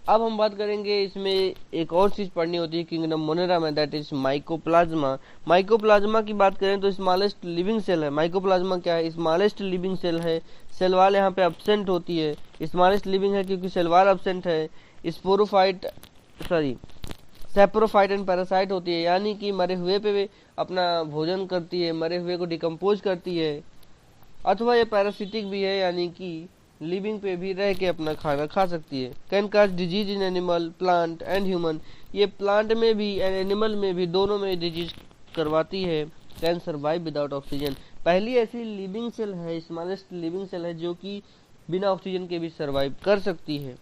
अब हम बात करेंगे, इसमें एक और चीज पढ़नी होती है किंगडम मोनेरा में, दैट इज माइकोप्लाज्मा। माइकोप्लाज्मा की बात करें तो स्मॉलेस्ट लिविंग सेल है। माइकोप्लाज्मा क्या है? स्मॉलेस्ट लिविंग सेल है। सेल वॉल यहाँ पे एब्सेंट होती है। स्मॉलेस्ट लिविंग है क्योंकि सेल वॉल एब्सेंट है। सेप्रोफाइट एंड पैरासाइट होती है, यानी कि मरे हुए पे अपना भोजन करती है, मरे हुए को डिकम्पोज करती है। अथवा ये पैरासिटिक भी है, यानी कि लिविंग पे भी रह के अपना खाना खा सकती है। Can cause disease in animal, plant and human. ये प्लांट में भी एंड एनिमल में भी, दोनों में डिजीज करवाती है। Can survive without oxygen. पहली ऐसी लिविंग सेल है, स्मॉलेस्ट लिविंग सेल है, जो कि बिना ऑक्सीजन के भी सर्वाइव कर सकती है।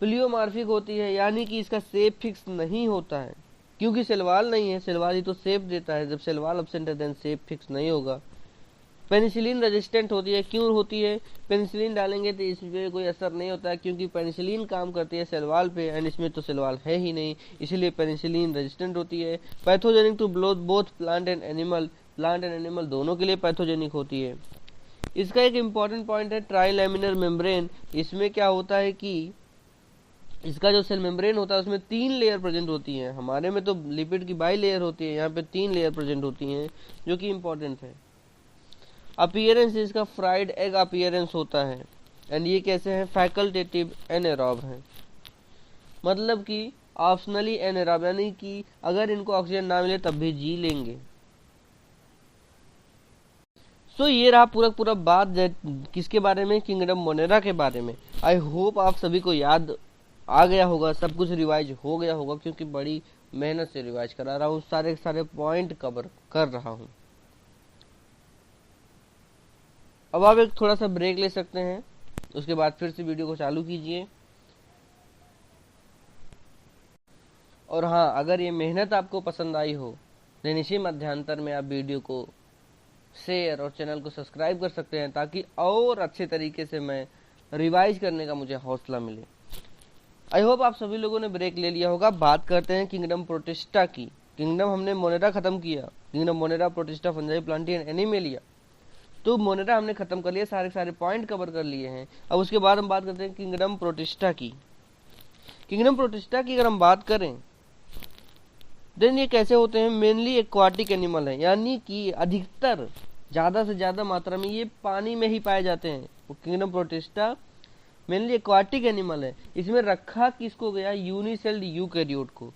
प्लियोमार्फिक होती है, यानी कि इसका शेप फिक्स नहीं होता है, क्योंकि सेलवाल नहीं है। सेलवाल ही तो शेप देता है, जब सेलवाल एब्सेंट है देन शेप फिक्स नहीं होगा। पेनिसिलिन रेजिस्टेंट होती है। क्यों होती है? पेनिसिलिन डालेंगे तो इसमें कोई असर नहीं होता है, क्योंकि पेनिसिलिन काम करती है सेलवाल पे एंड इसमें तो सेलवाल है ही नहीं, इसलिए पेनिसिलिन रेजिस्टेंट होती है। Pathogenic to both plant and animal दोनों के लिए पैथोजेनिक होती है। इसका एक इम्पॉर्टेंट पॉइंट है ट्राइलैमिनर मेम्ब्रेन। इसमें क्या होता है कि इसका जो सेल मेम्ब्रेन होता है उसमें 3 लेयर प्रेजेंट होती हैं। हमारे में तो लिपिड की बाई लेयर होती है, यहाँ पे 3 लेयर प्रेजेंट होती हैं, जो कि इम्पोर्टेंट है। अपीयरेंस इसका फ्राइड एग अपीयरेंस होता है एंड ये कैसे है? फैकल्टेटिव एनारोब है, मतलब कि ऑप्शनली एनारोब, यानी कि अगर इनको ऑक्सीजन ना मिले तब भी जी लेंगे। सो ये रहा पूरा बात किसके बारे में? किंगडम मोनेरा के बारे में। आई होप आप सभी को याद आ गया होगा, सब कुछ रिवाइज हो गया होगा, क्योंकि बड़ी मेहनत से रिवाइज करा रहा हूँ, सारे पॉइंट कवर कर रहा हूँ। अब आप एक थोड़ा सा ब्रेक ले सकते हैं, उसके बाद फिर से वीडियो को चालू कीजिए। और हाँ, अगर ये मेहनत आपको पसंद आई हो देन इसी मध्यांतर में आप वीडियो को शेयर और चैनल को सब्सक्राइब कर सकते हैं, ताकि और अच्छे तरीके से मैं रिवाइज करने का मुझे हौसला मिले। आई होप आप सभी लोगों ने ब्रेक ले लिया होगा। बात करते हैं किंगडम प्रोटिस्टा की। किंगडम हमने मोनेरा खत्म किया, kingdom Monera, Protista, Fungi, Plantae, Animalia. तो मोनेरा हमने खत्म कर लिया, सारे पॉइंट कवर कर लिए हैं। अब उसके बाद हम बात करते हैं किंगडम प्रोटिस्टा की। किंगडम प्रोटिस्टा की अगर हम बात करें देन ये कैसे होते हैं? मेनली एक्वाटिक एनिमल है, यानी कि अधिकतर ज्यादा से ज्यादा मात्रा में ये पानी में ही पाए जाते हैं। Kingdom protista mainly aquatic animal है। इसमें रखा किसको गया? यूनिसेल्ड यूकैरियोट को।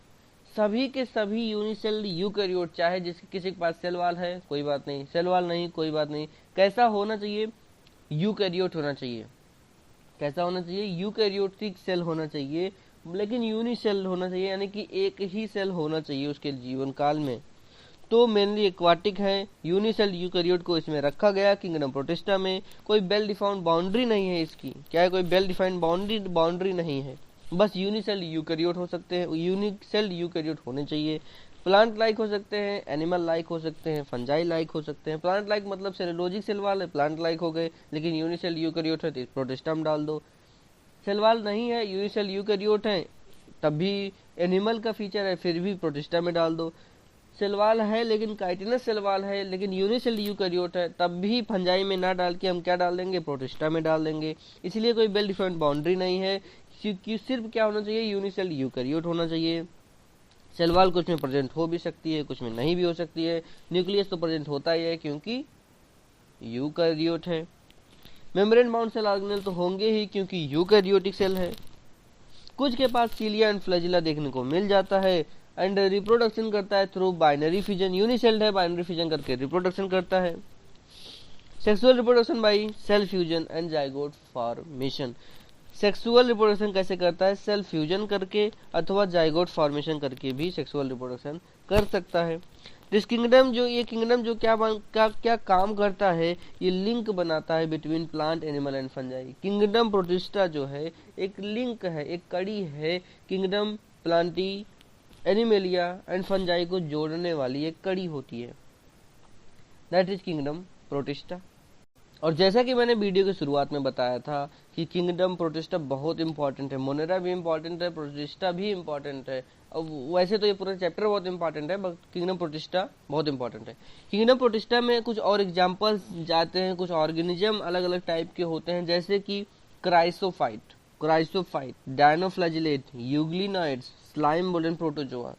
सभी के सभी यूनिसेल्ड यूकैरियोट, चाहे जिसके किसी के पास सेल वाल है कोई बात नहीं, सेल वाल नहीं कोई बात नहीं, कैसा होना चाहिए? यूकैरियोट होना चाहिए। कैसा होना चाहिए? यूकैरियोटिक सेल होना चाहिए, लेकिन यूनिसेल होना चाहिए, यानी कि एक ही सेल होना चाहिए उसके जीवन काल में। तो मेनली एक्वाटिक है। यूनिसेल यूकैरियोट को इसमें रखा गया किंगडम प्रोटिस्टा में। कोई वेल डिफाइंड बाउंड्री नहीं है इसकी। क्या है? कोई वेल डिफाइंड बाउंड्री नहीं है, बस यूनिसेल यूकैरियोट हो सकते हैं, यूनिसेल यूकैरियोट होने चाहिए। प्लांट लाइक हो सकते हैं, एनिमल लाइक हो सकते हैं, फंजाई लाइक हो सकते हैं। प्लांट लाइक मतलब सेलुलोजिक सेल वाले प्लांट लाइक हो गए, लेकिन यूनिसेल यूकैरियोट है तो प्रोटिस्टा में डाल दो। सेल वाल नहीं है, यूनिसेल यूकैरियोट है, तब भी एनिमल का फीचर है, फिर भी प्रोटिस्टा में डाल दो। सेलवाल है लेकिन काइटिनस सेलवाल है, लेकिन यूनिसेल यूकैरियोट है, तब भी फंजाई में ना डाल के हम क्या डाल देंगे? प्रोटिस्टा में डाल देंगे। इसलिए कोई वेल डिफाइंड बाउंड्री नहीं है। सिर्फ क्या होना चाहिए, यूनिसेल यूकैरियोट होना चाहिए। सेल वॉल कुछ में प्रेजेंट हो भी सकती है, कुछ में नहीं भी हो सकती है। न्यूक्लियस तो प्रेजेंट होता ही है क्योंकि यूकैरियोट है। मेम्ब्रेन बाउंड सेल ऑर्गेनेल तो होंगे ही क्योंकि यूकैरियोटिक सेल है। कुछ के पास सीलिया एंड फ्लैजिला देखने को मिल जाता है एंड रिप्रोडक्शन करता है थ्रू बाइनरी फिजन। यूनिसेल्ड है, बाइनरी फिजन करके रिप्रोडक्शन करता है। Sexual reproduction by cell fusion and zygote formation. Sexual reproduction कैसे करता है, सेल फ्यूजन करके अथवा जाइगोट फॉर्मेशन करके भी सेक्सुअल रिप्रोडक्शन कर सकता है। दिस किंगडम जो क्या काम करता है, ये लिंक बनाता है between plant, animal and fungi. Kingdom protista जो है एक लिंक है, एक कड़ी है, kingdom Plantae, animalia and fungi को जोड़ने वाली एक कड़ी होती है, दैट इज किंगडम प्रोटिस्टा। और जैसा कि मैंने वीडियो की शुरुआत में बताया था कि किंगडम प्रोटिस्टा बहुत इंपॉर्टेंट है, मोनेरा भी इंपॉर्टेंट है, प्रोटिस्टा भी इंपॉर्टेंट है। अब वैसे तो ये पूरा चैप्टर बहुत इंपॉर्टेंट है, बट किंगडम प्रोटिस्टा बहुत इंपॉर्टेंट है। किंगडम प्रोटिस्टा में कुछ और एग्जांपल्स जाते हैं, कुछ ऑर्गेनिज्म अलग अलग टाइप के होते हैं, जैसे कि chrysophyte, dinoflagellate, euglenoids, slime mould and protozoa.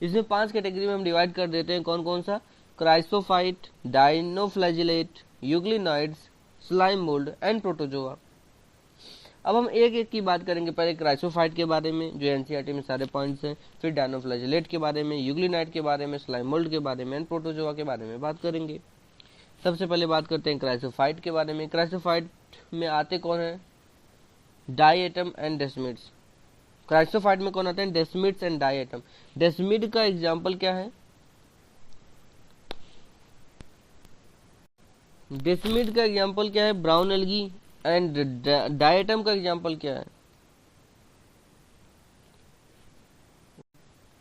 इसमें 5 कैटेगरी में हम डिवाइड कर देते हैं। कौन कौन सा, chrysophyte, dinoflagellate, euglenoids, slime mould and protozoa. अब हम एक एक की बात करेंगे। पहले क्राइसोफाइट के बारे में जो एनसीईआरटी में सारे पॉइंट्स हैं, फिर डायनोफ्लैजिलेट के बारे में, यूग्लिनाइड के बारे में, स्लाइम मोल्ड के बारे में एंड प्रोटोजोआ के बारे में बात करेंगे। सबसे पहले बात करते हैं क्राइसोफाइट के बारे में। क्राइसोफाइट में आते कौन है, डायएटम एंड डेस्मिड्स। क्राइसोफाइट में कौन आते हैं, डेस्मिड्स एंड डायएटम। डेस्मिड का एग्जाम्पल क्या है, डेस्मिड का एग्जाम्पल क्या है, ब्राउन एल्गी। एंड डायटम का एग्जाम्पल क्या है,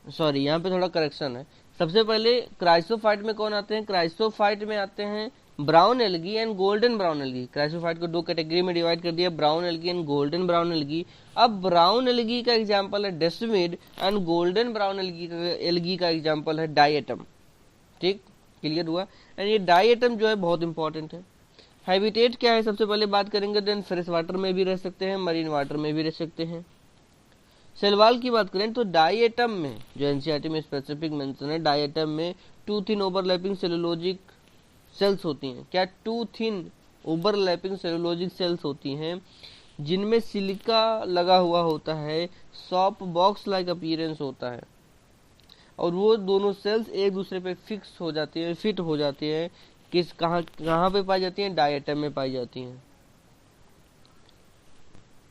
सॉरी यहाँ पे थोड़ा करेक्शन है। सबसे पहले क्राइसोफाइट में कौन आते हैं, क्राइसोफाइट में आते हैं brown algae and golden brown algae. Chrysophyte को 2 कैटेगरी में डिवाइड कर दिया, brown algae and golden brown algae. अब ब्राउन एल्गी का एग्जाम्पल है desmid and golden brown algae का एग्जाम्पल है डायटम। ठीक, क्लियर हुआ। एंड ये डायटम जो है बहुत इंपॉर्टेंट है। हैबिटेट क्या है सबसे पहले बात करेंगे, देन फ्रेश वाटर में भी रह सकते हैं, मरीन वाटर में भी रह सकते हैं। सेलवाल की बात करें तो डायटम में जो एनसीईआरटी में स्पेसिफिक मेंशन है, डायटम में 2 थिन ओवरलैपिंग सेलुलोजिक सेल्स होती हैं। क्या 2 थिन ओवरलैपिंग सेलुलोजिक सेल्स होती हैं, जिनमें सिलिका लगा हुआ होता है, सॉफ्ट बॉक्स लाइक अपीयरेंस होता है, और वो दोनों सेल्स एक दूसरे पे फिक्स हो जाती है, फिट हो जाती है। किस कहाँ पे पाई जाती हैं, डायटम में पाई जाती हैं।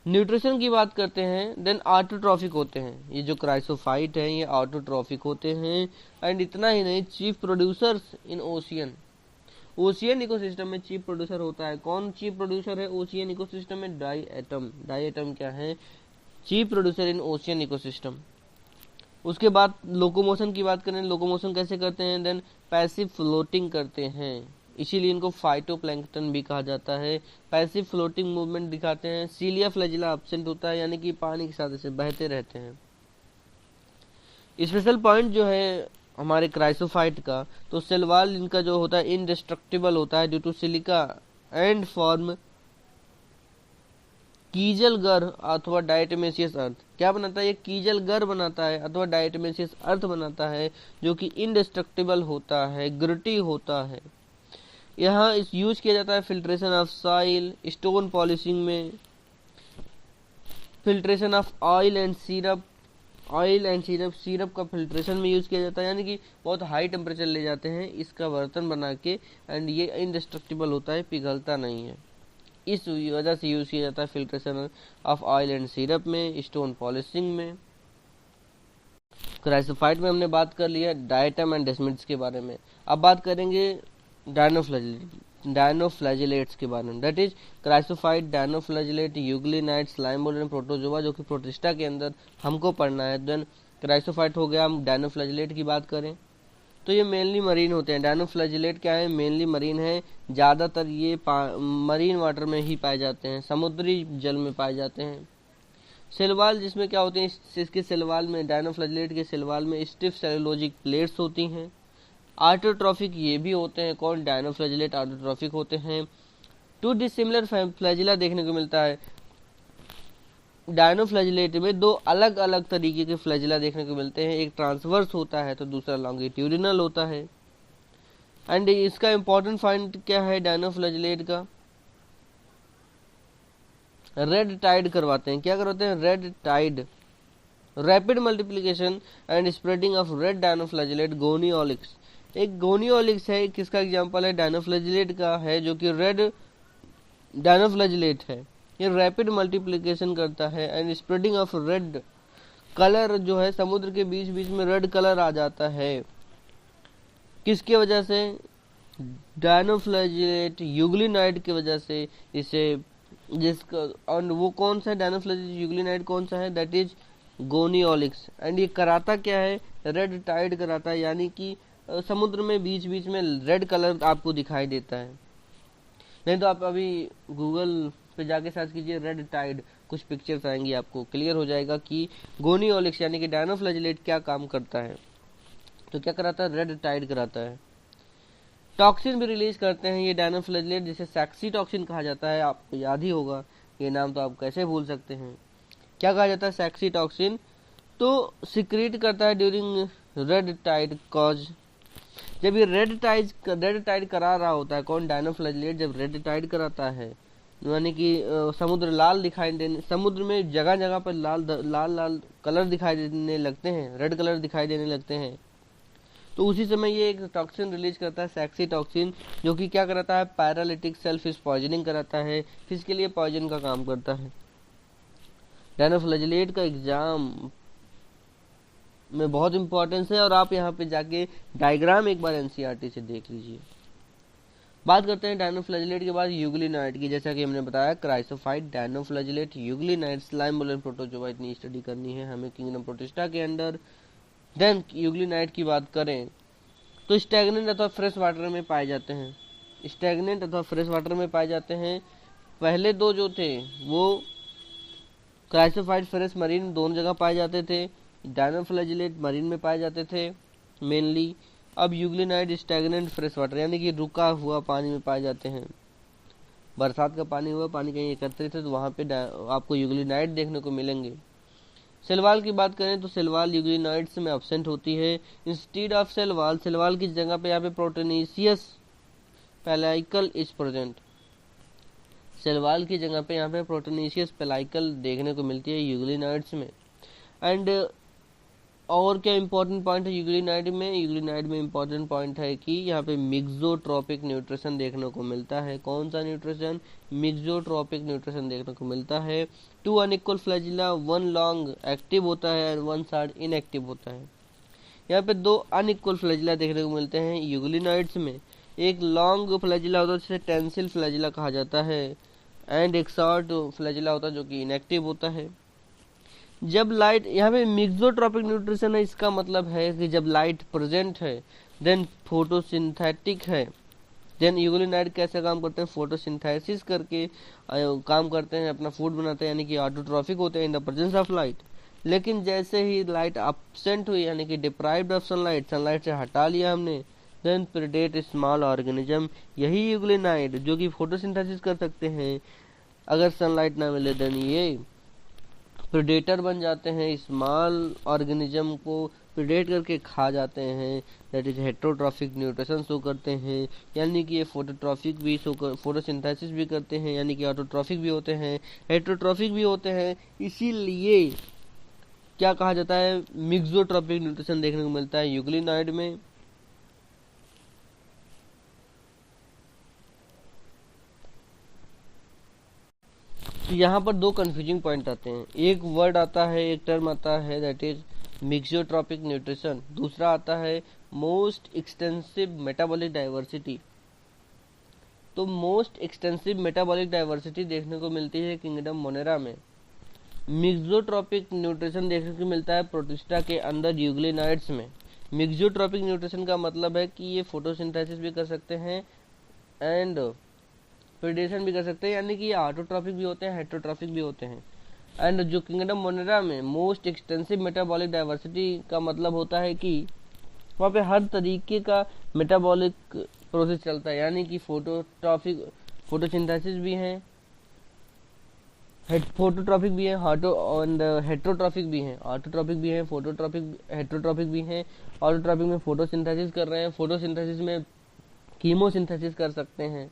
न्यूट्रिशन की बात करते हैं, देन ऑटोट्रॉफिक होते हैं। ये जो क्राइसोफाइट है ये ऑटोट्रॉफिक होते हैं। एंड इतना ही नहीं, chief producers in ocean ecosystem में चीफ प्रोड्यूसर होता है। कौन चीफ प्रोड्यूसर है ओशियन इकोसिस्टम में, डायटम क्या है, chief producer in ocean ecosystem. उसके बाद लोकोमोशन की बात करें, लोकोमोशन कैसे करते हैं, देन पैसिव फ्लोटिंग करते हैं, इसीलिए इनको फाइटोप्लैंक्टन भी कहा जाता है। पैसिव फ्लोटिंग मूवमेंट दिखाते हैं। सीलिया फ्लैजिला एब्सेंट होता है, यानी कि पानी के साथ ऐसे बहते रहते हैं। स्पेशल पॉइंट जो है हमारे क्राइसोफाइट का, तो सेल वॉल इनका जो होता है इंडेस्ट्रक्टिबल होता है due to silica and form kieselguhr अथवा डायटमेशियस अर्थ। क्या बनाता है, ये कीजल गर बनाता है अथवा डायटमेशियस अर्थ बनाता है, जो कि इंडेस्ट्रक्टिबल होता है, ग्रिटी होता है। यहाँ इस यूज किया जाता है filtration of soil, stone polishing में, filtration of oil and syrup का फिल्ट्रेशन में यूज किया जाता है, यानी कि बहुत हाई टेम्परेचर ले जाते हैं इसका बर्तन बना के, एंड ये इंडेस्ट्रक्टिबल होता है, पिघलता नहीं है। इस वजह से यूज किया जाता है filtration of oil and syrup में, स्टोन पॉलिशिंग में। क्राइसोफाइट में हमने बात कर लिया डायटम एंड डेस्मिड्स के बारे में। अब बात करेंगे डायनोफ्लैजिलेट्स के बारे में, that is chrysophyte, dinoflagellate, euglenoid, slime mould and protozoa, जो कि प्रोटिस्टा के अंदर हमको पढ़ना है। देन क्राइसोफाइट हो गया। हम डायनोफ्लैजिलेट की बात करें तो ये मेनली मरीन होते हैं। डायनोफ्लैजिलेट क्या है, मेनली मरीन है। ज़्यादातर ये मरीन वाटर में ही पाए जाते हैं, समुद्री जल में पाए जाते हैं। सेलवाल जिसमें क्या होते हैं, इसके सेलवाल में, डायनोफ्लैजिलेट के सेलवाल में स्टिफ सेलुलोजिक प्लेट्स होती हैं। ऑटोट्रॉफिक ये भी होते हैं, कौन, डायनोफ्लैजिलेट ऑटोट्रॉफिक होते हैं। 2 डिसिमिलर फ्लैजिला देखने को मिलता है, डायनोफ्लैजिलेट में दो अलग अलग तरीके के फ्लैजिला देखने को मिलते हैं, एक ट्रांसवर्स होता है तो दूसरा लॉन्गिट्यूडिनल होता है। एंड इसका इंपॉर्टेंट फाइंड क्या है डायनोफ्लैजिलेट का, रेड टाइड करवाते हैं। क्या करवाते हैं, red tide, rapid multiplication and spreading of red dinoflagellate Gonyaulax. एक गोनियोलिक्स है, किसका एग्जांपल है, डायनोफ्लैजिलेट का है, जो कि रेड डायनोफ्लैजिलेट है। ये रैपिड मल्टीप्लिकेशन करता है and spreading of red colour जो है, समुद्र के बीच बीच में रेड कलर आ जाता है, किसकी वजह से, डायनोफ्लैजिलेट यूग्लिनाइड की वजह से। इसे जिसका, और वो कौन सा है डायनोफ्लैजिलेट यूग्लिनाइड, कौन सा है, दैट इज गोनियोलिक्स। एंड ये कराता क्या है, रेड टाइड कराता है, यानी कि समुद्र में बीच बीच में रेड कलर आपको दिखाई देता है। नहीं तो आप अभी गूगल पे जाके सर्च कीजिए रेड टाइड, कुछ पिक्चर्स आएंगी, आपको क्लियर हो जाएगा कि गोनियोलिक्स यानी कि डायनोफ्लैजिलेट क्या काम करता है। तो क्या कराता है, रेड टाइड कराता है। टॉक्सिन भी रिलीज करते हैं ये डायनोफ्लैजिलेट, जिसे सैक्सी टॉक्सिन कहा जाता है, आपको याद ही होगा, ये नाम तो आप कैसे भूल सकते हैं। क्या कहा जाता है, सैक्सी टॉक्सिन, तो सिक्रीट करता है ड्यूरिंग रेड टाइड कॉज। जब ये रेड टाइड करा रहा होता है कौन, डायनोफ्लैजिलेट, जब रेड टाइड कराता है यानी कि समुद्र लाल दिखाई देने, समुद्र में जगह जगह पर लाल लाल कलर दिखाई देने लगते हैं, रेड कलर दिखाई देने लगते हैं, तो उसी समय ये एक टॉक्सिन रिलीज करता है, सैक्सी टॉक्सिन, जो कि क्या कराता है, पैरालिटिक सेल्फ पॉइजनिंग कराता है, किसके लिए, पॉइजन का काम करता है। डायनोफ्लैजिलेट का एग्जाम में बहुत इंपॉर्टेंस है, और आप यहाँ पे जाके डायग्राम एक बार एनसीईआरटी से देख लीजिए। बात करते हैं डायनोफ्लैजिलेट के बाद यूग्लिनाइड की। जैसा कि हमने बताया, क्राइसोफाइट, डायनोफ्लैजिलेट, यूग्लिनाइड, स्लाइमुलन प्रोटोजोआ, इतनी स्टडी करनी है हमें किंगडम प्रोटिस्टा के अंदर। देन यूग्लिनाइड की बात करें तो स्टैग्नेंट अथवा फ्रेश वाटर में पाए जाते हैं, स्टैग्नेंट अथवा फ्रेश वाटर में पाए जाते हैं। पहले दो जो थे वो क्राइसोफाइट, फ्रेश, मरीन दोनों जगह पाए जाते थे। डायनोफ्लैजिलेट मरीन में पाए जाते थे मेनली। अब यूग्लिनाइड स्टैग्नेंट फ्रेश वाटर यानी कि रुका हुआ पानी में पाए जाते हैं। बरसात का पानी हुआ, पानी कहीं एकत्रित है तो वहां पे आपको यूग्लिनाइड देखने को मिलेंगे। सेलवाल की बात करें तो सेलवाल यूग्लिनाइड्स में एब्सेंट होती है। इंस्टीड ऑफ सेलवाल, सेलवाल की जगह पे यहाँ पे प्रोटेनेशियस पेलाइकल इज प्रेजेंट। सेलवाल की जगह पे यहाँ पे प्रोटेनेशियस पेलाइकल देखने को मिलती है यूग्लिनाइड्स में। एंड और क्या इंपॉर्टेंट पॉइंट है यूग्लिनाइड में इंपॉर्टेंट पॉइंट है कि यहाँ पे मिक्सोट्रोपिक न्यूट्रिशन देखने को मिलता है। कौन सा न्यूट्रिशन, मिक्सोट्रोपिक न्यूट्रिशन देखने को मिलता है। 2 अनइक्वल फ्लैजिला, 1 लॉन्ग एक्टिव होता है एंड 1 शार्ड इनएक्टिव होता है। यहाँ पे 2 अनइक्वल फ्लैजिला देखने को मिलते हैं यूग्लिनाइड्स में। एक लॉन्ग फ्लैजिला होता है जिसे टेंसिल फ्लैजिला कहा जाता है, एंड एक शॉर्ट फ्लैजिला होता है जो कि इनएक्टिव होता है। जब लाइट, यहाँ पे मिक्सोट्रोपिक न्यूट्रिशन है, इसका मतलब है कि जब लाइट प्रेजेंट है देन फोटोसिंथेटिक है। देन यूग्लिनाइड कैसे काम करते हैं, फोटोसिंथेसिस करके काम करते हैं, अपना फूड बनाते हैं, यानी कि ऑटोट्रॉफिक होते हैं in the presence of light. लेकिन जैसे ही लाइट एब्सेंट हुई यानी कि डिप्राइव्ड ऑफ सनलाइट, सनलाइट से हटा लिया हमने, देन प्रेडेट स्मॉल ऑर्गेनिज्म, यही यूग्लिनाइड जो कि फोटोसिंथेसिस कर सकते हैं, अगर सनलाइट ना मिले देन ये प्रेडेटर बन जाते हैं, स्मॉल ऑर्गेनिज्म को प्रेडेट करके खा जाते हैं। That is heterotrophic nutrition show करते हैं, यानी कि ये फोटोट्रॉफिक भी फोटोसिंथेसिस भी करते हैं, यानी कि ऑटोट्रॉफिक भी होते हैं, हेटेरोट्रॉफिक भी होते हैं। इसीलिए क्या कहा जाता है, मिक्सोट्रॉपिक न्यूट्रिशन देखने को मिलता है यूग्लिनाइड में। तो यहाँ पर 2 कंफ्यूजिंग पॉइंट आते हैं, एक वर्ड आता है, एक टर्म आता है दैट इज मिक्सोट्रॉपिक न्यूट्रिशन, दूसरा आता है मोस्ट एक्सटेंसिव मेटाबॉलिक डाइवर्सिटी। तो मोस्ट एक्सटेंसिव मेटाबॉलिक डाइवर्सिटी देखने को मिलती है किंगडम मोनेरा में। मिक्सोट्रॉपिक न्यूट्रिशन देखने को मिलता है प्रोटिस्टा के अंदर यूग्लिनाइड्स में। मिक्सोट्रॉपिक न्यूट्रिशन का मतलब है कि ये फोटोसिंथेसिस भी कर सकते हैं एंड प्रेडेशन भी कर सकते हैं, यानी कि ये ऑटोट्रॉफिक भी होते हैं, हेटेरोट्रॉफिक भी होते हैं। एंड जो किंगडम मोनेरा में मोस्ट एक्सटेंसिव मेटाबॉलिक डाइवर्सिटी का मतलब होता है कि वहाँ पे हर तरीके का मेटाबॉलिक प्रोसेस चलता है, यानी कि फोटोट्रॉफिक, फोटोसिंथेसिस भी है, फोटोट्रॉपिक भी है, हेट्रोट्रॉपिक भी है। ऑटोट्रॉपिक भी है, फोटोट्रॉपिक हेट्रोट्रॉपिक भी है। ऑटोट्रॉपिक में फोटोसिंथेसिस कर रहे हैं, फोटोसिंथेसिस में कीमोसिंथेसिस कर सकते हैं।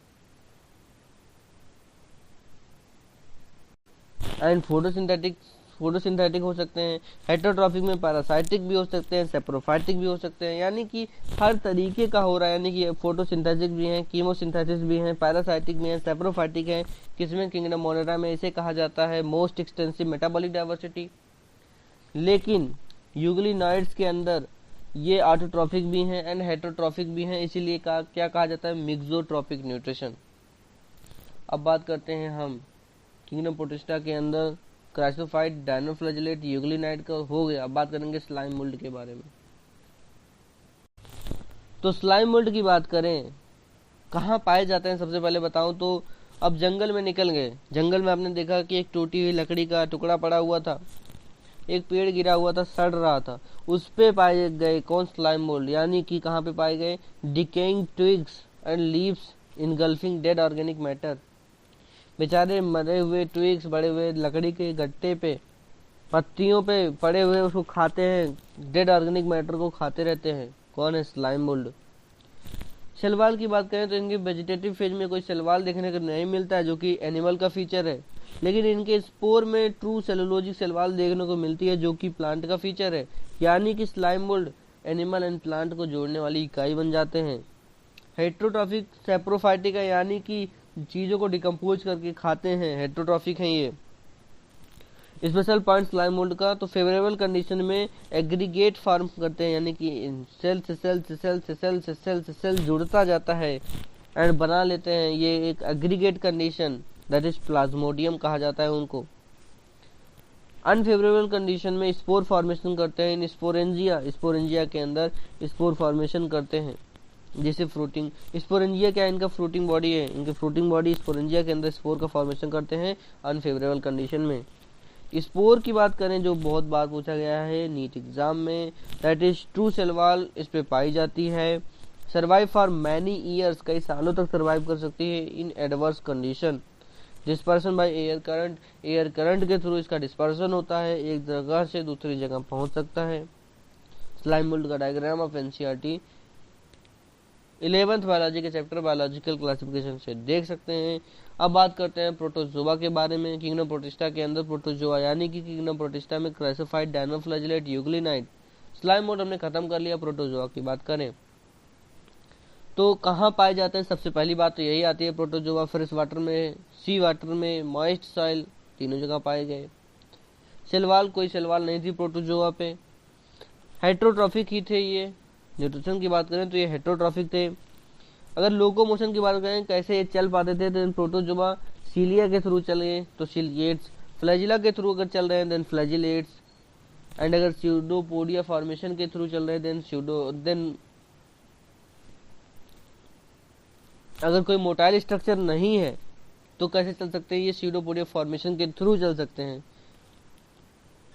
एंड फोटोसिंथेटिक हो सकते हैं। हेट्रोट्रॉपिक में पैरासाइटिक भी हो सकते हैं, सेप्रोफाइटिक भी हो सकते हैं, यानी कि हर तरीके का हो रहा है। यानी कि फोटोसिंथेटिक भी है, कीमोसिंथेसिस भी है, पैरासाइटिक भी है, सेप्रोफाइटिक है। किसमें? किंगडम मोनेरा में। इसे कहा जाता है मोस्ट एक्सटेंसिव मेटाबॉलिक डाइवर्सिटी। लेकिन यूग्लिनॉइड्स के अंदर ये ऑटोट्रॉपिक भी हैं एंड हेट्रोट्रॉपिक भी हैं, इसीलिए क्या कहा जाता है? Mixotrophic nutrition. अब बात करते हैं हम किंगडम प्रोटिस्टा के अंदर क्राइसोफाइट, डायनोफ्लैजेलेट, यूग्लिनाइड का हो गया। अब बात करेंगे स्लाइम मोल्ड के बारे में। तो स्लाइम मोल्ड की बात करें, कहाँ पाए जाते हैं? सबसे पहले बताऊं तो अब जंगल में निकल गए। जंगल में आपने देखा कि एक टूटी हुई लकड़ी का टुकड़ा पड़ा हुआ था, एक पेड़ गिरा हुआ था, सड़ रहा था, उस पे पाए गए कौन? Slime mould. यानी कि कहाँ पे पाए गए? Decaying twigs and leaves engulfing dead organic matter. बेचारे मरे हुए ट्विग्स, बड़े हुए लकड़ी के गट्टे पे, पत्तियों पे पड़े हुए उसको खाते हैं, डेड ऑर्गेनिक मैटर को खाते रहते हैं। कौन है? Slime mould. शैलवाल की बात करें तो इनके वेजिटेटिव फेज में कोई शैलवाल देखने को नहीं मिलता है, जो कि एनिमल का फीचर है। लेकिन इनके स्पोर में ट्रू सेलुलोजिक शैलवाल देखने को मिलती है, जो कि प्लांट का फीचर है। यानी कि slime mould animal and plant को जोड़ने वाली इकाई बन जाते हैं। हेट्रोट्रॉफिक सेप्रोफाइटिक है, यानी कि चीजों को डिकम्पोज करके खाते हैं, हेट्रोट्रॉफिक है ये। स्पेशल पॉइंट स्लाइम मोल्ड का, तो फेवरेबल कंडीशन में एग्रीगेट फॉर्म करते हैं, यानी कि सेल से सेल से सेल से सेल से सेल से सेल जुड़ता जाता है एंड बना लेते हैं। ये एक aggregate condition, that is Plasmodium कहा जाता है उनको। अनफेवरेबल कंडीशन में स्पोर फॉर्मेशन करते हैं इन स्पोरेंजिया के अंदर स्पोर फॉर्मेशन करते हैं, जैसे फ्रूटिंग। स्पोरेंजिया क्या है? इनका फ्रूटिंग बॉडी है। इनके फ्रूटिंग बॉडी स्पोरेंजिया के अंदर स्पोर का फॉर्मेशन करते हैं अनफेवरेबल कंडीशन में। स्पोर की बात करें, जो बहुत बार पूछा गया है नीट एग्जाम में, दैट इज ट्रू सेलवाल इस पे पाई जाती है। सर्वाइव फॉर मैनी ईयर्स, कई सालों तक सर्वाइव कर सकती है in adverse condition. Dispersion by air current के थ्रू इसका डिस्पर्सन होता है, एक जगह से दूसरी जगह पहुंच सकता है। स्लाइम मोल्ड का diagram of NCERT 11th biology के चैप्टर बायोलॉजिकल क्लासिफिकेशन से देख सकते हैं। अब बात करते हैं प्रोटोजोआ के बारे में। किंगडम प्रोटिस्टा के अंदर प्रोटोजोआ, यानी कि किंगडम प्रोटिस्टा में क्राइसोफाइट, डायनोफ्लैजेलेट, यूग्लिनाइड, स्लाइम मोल्ड हमने खत्म कर लिया। प्रोटोजोआ की बात करें तो कहाँ पाए जाते हैं? सबसे पहली बात तो यही आती है, प्रोटोजोआ फ्रेश वाटर में, सी वाटर में, मॉइस्ट सॉइल, तीनों जगह पाए गए। शैलवाल, कोई शैलवाल नहीं थी प्रोटोजोआ पे। हेट्रोट्रॉफिक ही थे ये। न्यूट्रिशन की बात करें तो ये हेट्रोट्रॉफिक थे। अगर लोकोमोशन की बात करें, कैसे ये चल पाते थे, तो प्रोटोजोआ सीलिया के थ्रू चल गए तो सीलिएट्स, फ्लैजिला के थ्रू अगर चल रहे हैं देन फ्लैजिलेट्स, एंड अगर स्यूडोपोडिया फॉर्मेशन के थ्रू चल रहे हैं देन अगर कोई मोटाइल स्ट्रक्चर नहीं है तो कैसे चल सकते हैं? ये स्यूडोपोडिया फॉर्मेशन के थ्रू चल सकते हैं।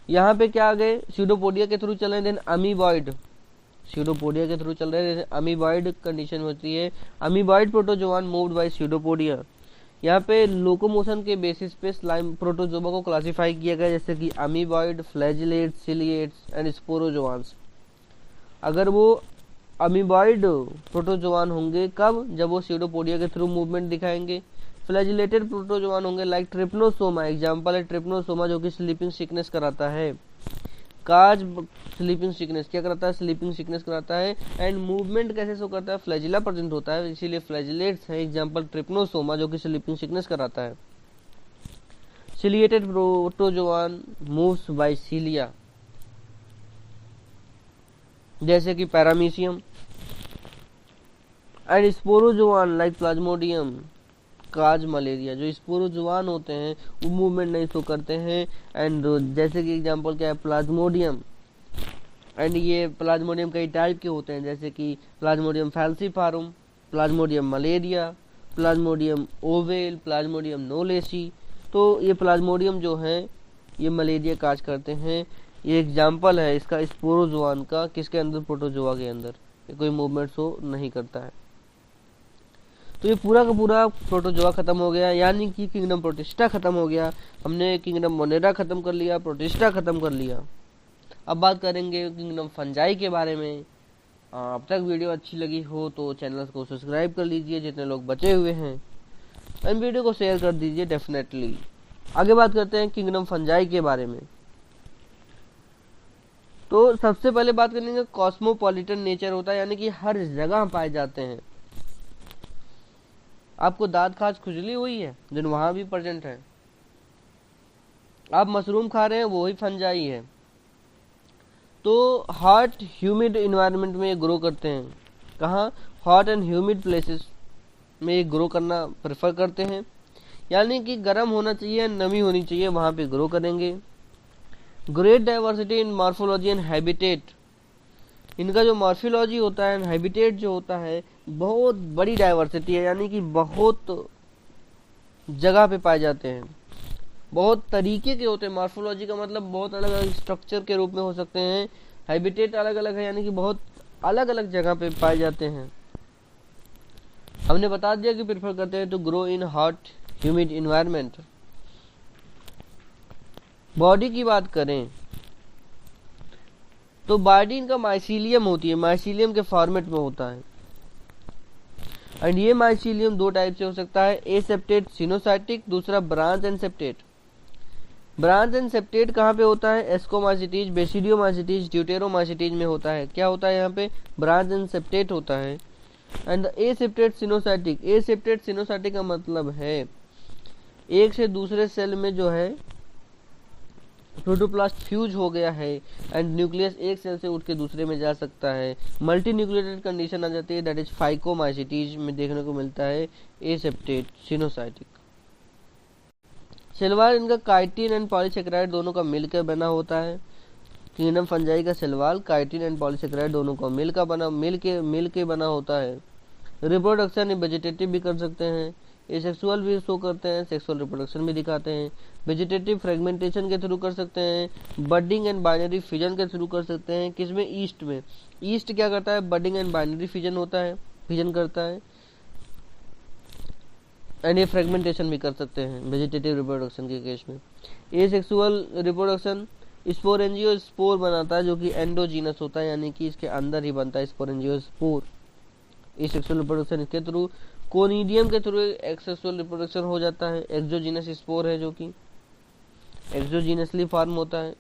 यहाँ पे क्या आ गए? स्यूडोपोडिया के थ्रू चल रहे हैं देन अमीबॉइड, स्यूडोपोडिया के थ्रू चल रहे हैं, अमीबॉइड कंडीशन होती है। Amoeboid protozoan moved by pseudopodia. यहाँ पे लोकोमोशन के बेसिस पे स्लाइम प्रोटोजोआ को क्लासिफाई किया गया, जैसे कि अमीबॉइड, फ्लैजिलेट्स, सिलिएट्स एंड स्पोरोजोआन्स। अगर वो अमीबॉइड प्रोटोजोआन होंगे कब? जब वो स्यूडोपोडिया के थ्रू मूवमेंट दिखाएंगे। फ्लैजिलेटेड प्रोटोजोआन होंगे लाइक ट्रिप्नोसोमा, एग्जांपल है ट्रिप्नोसोमा, जो कि स्लीपिंग सिकनेस कराता है। काज स्लीपिंग सिकनेस क्या कराता है? स्लीपिंग सिकनेस कराता है। एंड मूवमेंट कैसे शो करता है? फ्लैजिला प्रेजेंट होता है, इसीलिए फ्लैजिलेट्स है। एग्जांपल ट्रिप्नोसोमा, जो कि स्लीपिंग सिकनेस कराता है। Ciliated protozoan moves by cilia, जैसे कि Paramecium. And sporozoan like Plasmodium, cause malaria, जो स्पोरोजोआन होते हैं वो मूवमेंट नहीं शो करते हैं। एंड जैसे कि एग्जांपल क्या है? प्लाज्मोडियम। एंड ये प्लाज्मोडियम कई टाइप के होते हैं, जैसे कि Plasmodium falciparum, Plasmodium malariae, Plasmodium ovale, Plasmodium knowlesi. तो ये प्लाज्मोडियम जो है ये मलेरिया काज करते हैं। ये एग्जाम्पल है इसका स्पोरोजोआन का, किसके अंदर? प्रोटोजोआ के अंदर। ये कोई मूवमेंट शो नहीं करता है। तो ये पूरा का पूरा प्रोटोजोआ खत्म हो गया, यानी कि किंगडम प्रोटिस्टा खत्म हो गया। हमने किंगडम मोनेरा खत्म कर लिया, प्रोटिस्टा खत्म कर लिया। अब बात करेंगे किंगडम फंजाई के बारे में। अब तक वीडियो अच्छी लगी हो तो चैनल को सब्सक्राइब कर लीजिए जितने लोग बचे हुए हैं, एंड वीडियो को शेयर कर दीजिए डेफिनेटली। आगे बात करते हैं किंगडम फंजाई के बारे में। तो सबसे पहले बात करेंगे कॉस्मोपॉलिटन नेचर होता है, यानी कि हर जगह पाए जाते हैं। आपको दांत खाज खुजली हुई है, दिन वहां भी प्रेजेंट है। आप मशरूम खा रहे हैं, वो ही फंजाई है। तो हॉट ह्यूमिड इन्वायरमेंट में ये ग्रो करते हैं। कहाँ? हॉट एंड ह्यूमिड प्लेसेस में ये ग्रो करना प्रेफर करते हैं, यानी कि गर्म होना चाहिए, नमी होनी चाहिए, वहां पे ग्रो करेंगे। Great diversity in morphology and habitat, इनका जो मॉर्फोलॉजी होता है, हैबिटेट जो होता है, बहुत बड़ी डाइवर्सिटी है, यानी कि बहुत जगह पे पाए जाते हैं, बहुत तरीके के होते हैं। मॉर्फोलॉजी का मतलब बहुत अलग अलग स्ट्रक्चर के रूप में हो सकते हैं, हैबिटेट अलग अलग है, यानी कि बहुत अलग अलग जगह पे पाए जाते हैं। हमने बता दिया कि प्रेफर करते हैं to grow in hot humid environment. Body की बात करें तो बॉडी इनका माइसीलियम होती है, माइसीलियम के फॉर्मेट में होता है। एंड ये माइसीलियम दो टाइप से हो सकता है, एसेप्टेट सिनोसाइटिक, दूसरा branch and septate. Branch and septate कहाँ पे होता है? एस्कोमाइसिटीज, बेसिडियोमाइसिटीज, ड्यूटेरोमाइसिटीज में होता है। क्या होता है यहाँ पे? ब्रांच एंड सेप्टेट होता है। And aseptate coenocytic, aseptate coenocytic का मतलब है एक से दूसरे सेल में जो है प्रोटोप्लास्ट फ्यूज हो गया है, एंड न्यूक्लियस एक सेल से उठ के दूसरे में जा सकता है। मल्टी न्यूक्लिएटेड कंडीशन आ जाती है, दैट इज फाइकोमाइसिटीज में देखने को मिलता है एसेप्टेट सिनोसाइटिक। सेल वॉल इनका काइटिन एंड पॉलीसेकेराइड दोनों का मिलकर बना होता है। किंगडम फंजाई का cell wall chitin and polysaccharide दोनों का मिल के बना होता है। रिप्रोडक्शन वेजिटेटिव भी कर सकते हैं, एसेक्सुअल भी शो करते हैं, सेक्सुअल रिप्रोडक्शन भी दिखाते हैं। वेजिटेटिव फ्रेगमेंटेशन के थ्रू कर सकते हैं, बडिंग एंड बाइनरी फिजन के थ्रू कर सकते हैं। किसमें? ईस्ट में। ईस्ट क्या करता है? बडिंग एंड बाइनरी फिजन होता है, फिजन करता है, एंड ये फ्रेगमेंटेशन भी कर सकते हैं वेजिटेटिव रिप्रोडक्शन के केस में। एसेक्सुअल रिप्रोडक्शन स्पोरेंजियो स्पोर बनाता है, जो कि एंडोजीनस होता है, यानी कि इसके अंदर ही बनता है स्पोरेंजियो स्पोर। एसेक्सुअल रिप्रोडक्शन इसके थ्रू, कोनिडियम के थ्रू एक्सेक्सुअल रिप्रोडक्शन हो जाता है। एक्सोजीनस स्पोर है जो कि एक्सोजीनसली फॉर्म होता है।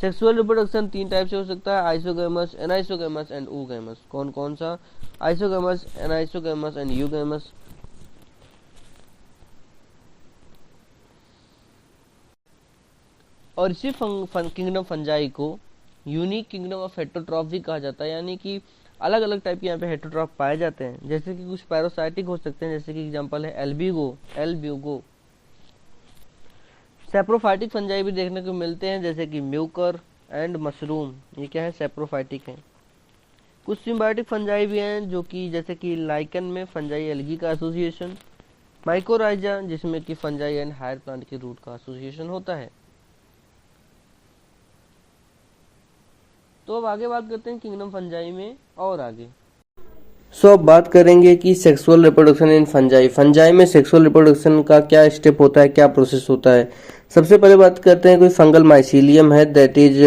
सेक्सुअल रिप्रोडक्शन तीन टाइप से हो सकता है, आइसोगैमस, एनाइसोगैमस एंड यूगैमस। कौन कौन सा? Isogamous, anisogamous and oogamous. और इसी किंगडम फंजाई को यूनिक किंगडम ऑफ हेटरोट्रॉफ भी कहा जाता है, यानी कि अलग अलग टाइप के यहाँ पे हेटरोट्रॉफ पाए जाते हैं। जैसे कि कुछ पैरासाइटिक हो सकते हैं, जैसे कि एग्जांपल है एल्ब्यूगो। सेप्रोफाइटिक फंजाई भी देखने को मिलते हैं, जैसे कि म्यूकर एंड मशरूम, ये क्या है? सेप्रोफाइटिक है। कुछ सिम्बायोटिक फंजाई भी हैं, जो कि जैसे कि लाइकन में फंजाई एल्गी का एसोसिएशन, माइकोराइजा जिसमें कि फंजाई एंड हायर प्लांट के रूट का एसोसिएशन होता है। तो अब आगे बात करते हैं किंगडम फंजाई में और आगे। अब बात करेंगे कि sexual reproduction in fungi. Fungi में सेक्सुअल रिप्रोडक्शन का क्या स्टेप होता है, क्या प्रोसेस होता है। सबसे पहले बात करते हैं, कोई फंगल माइसीलियम है, दैट इज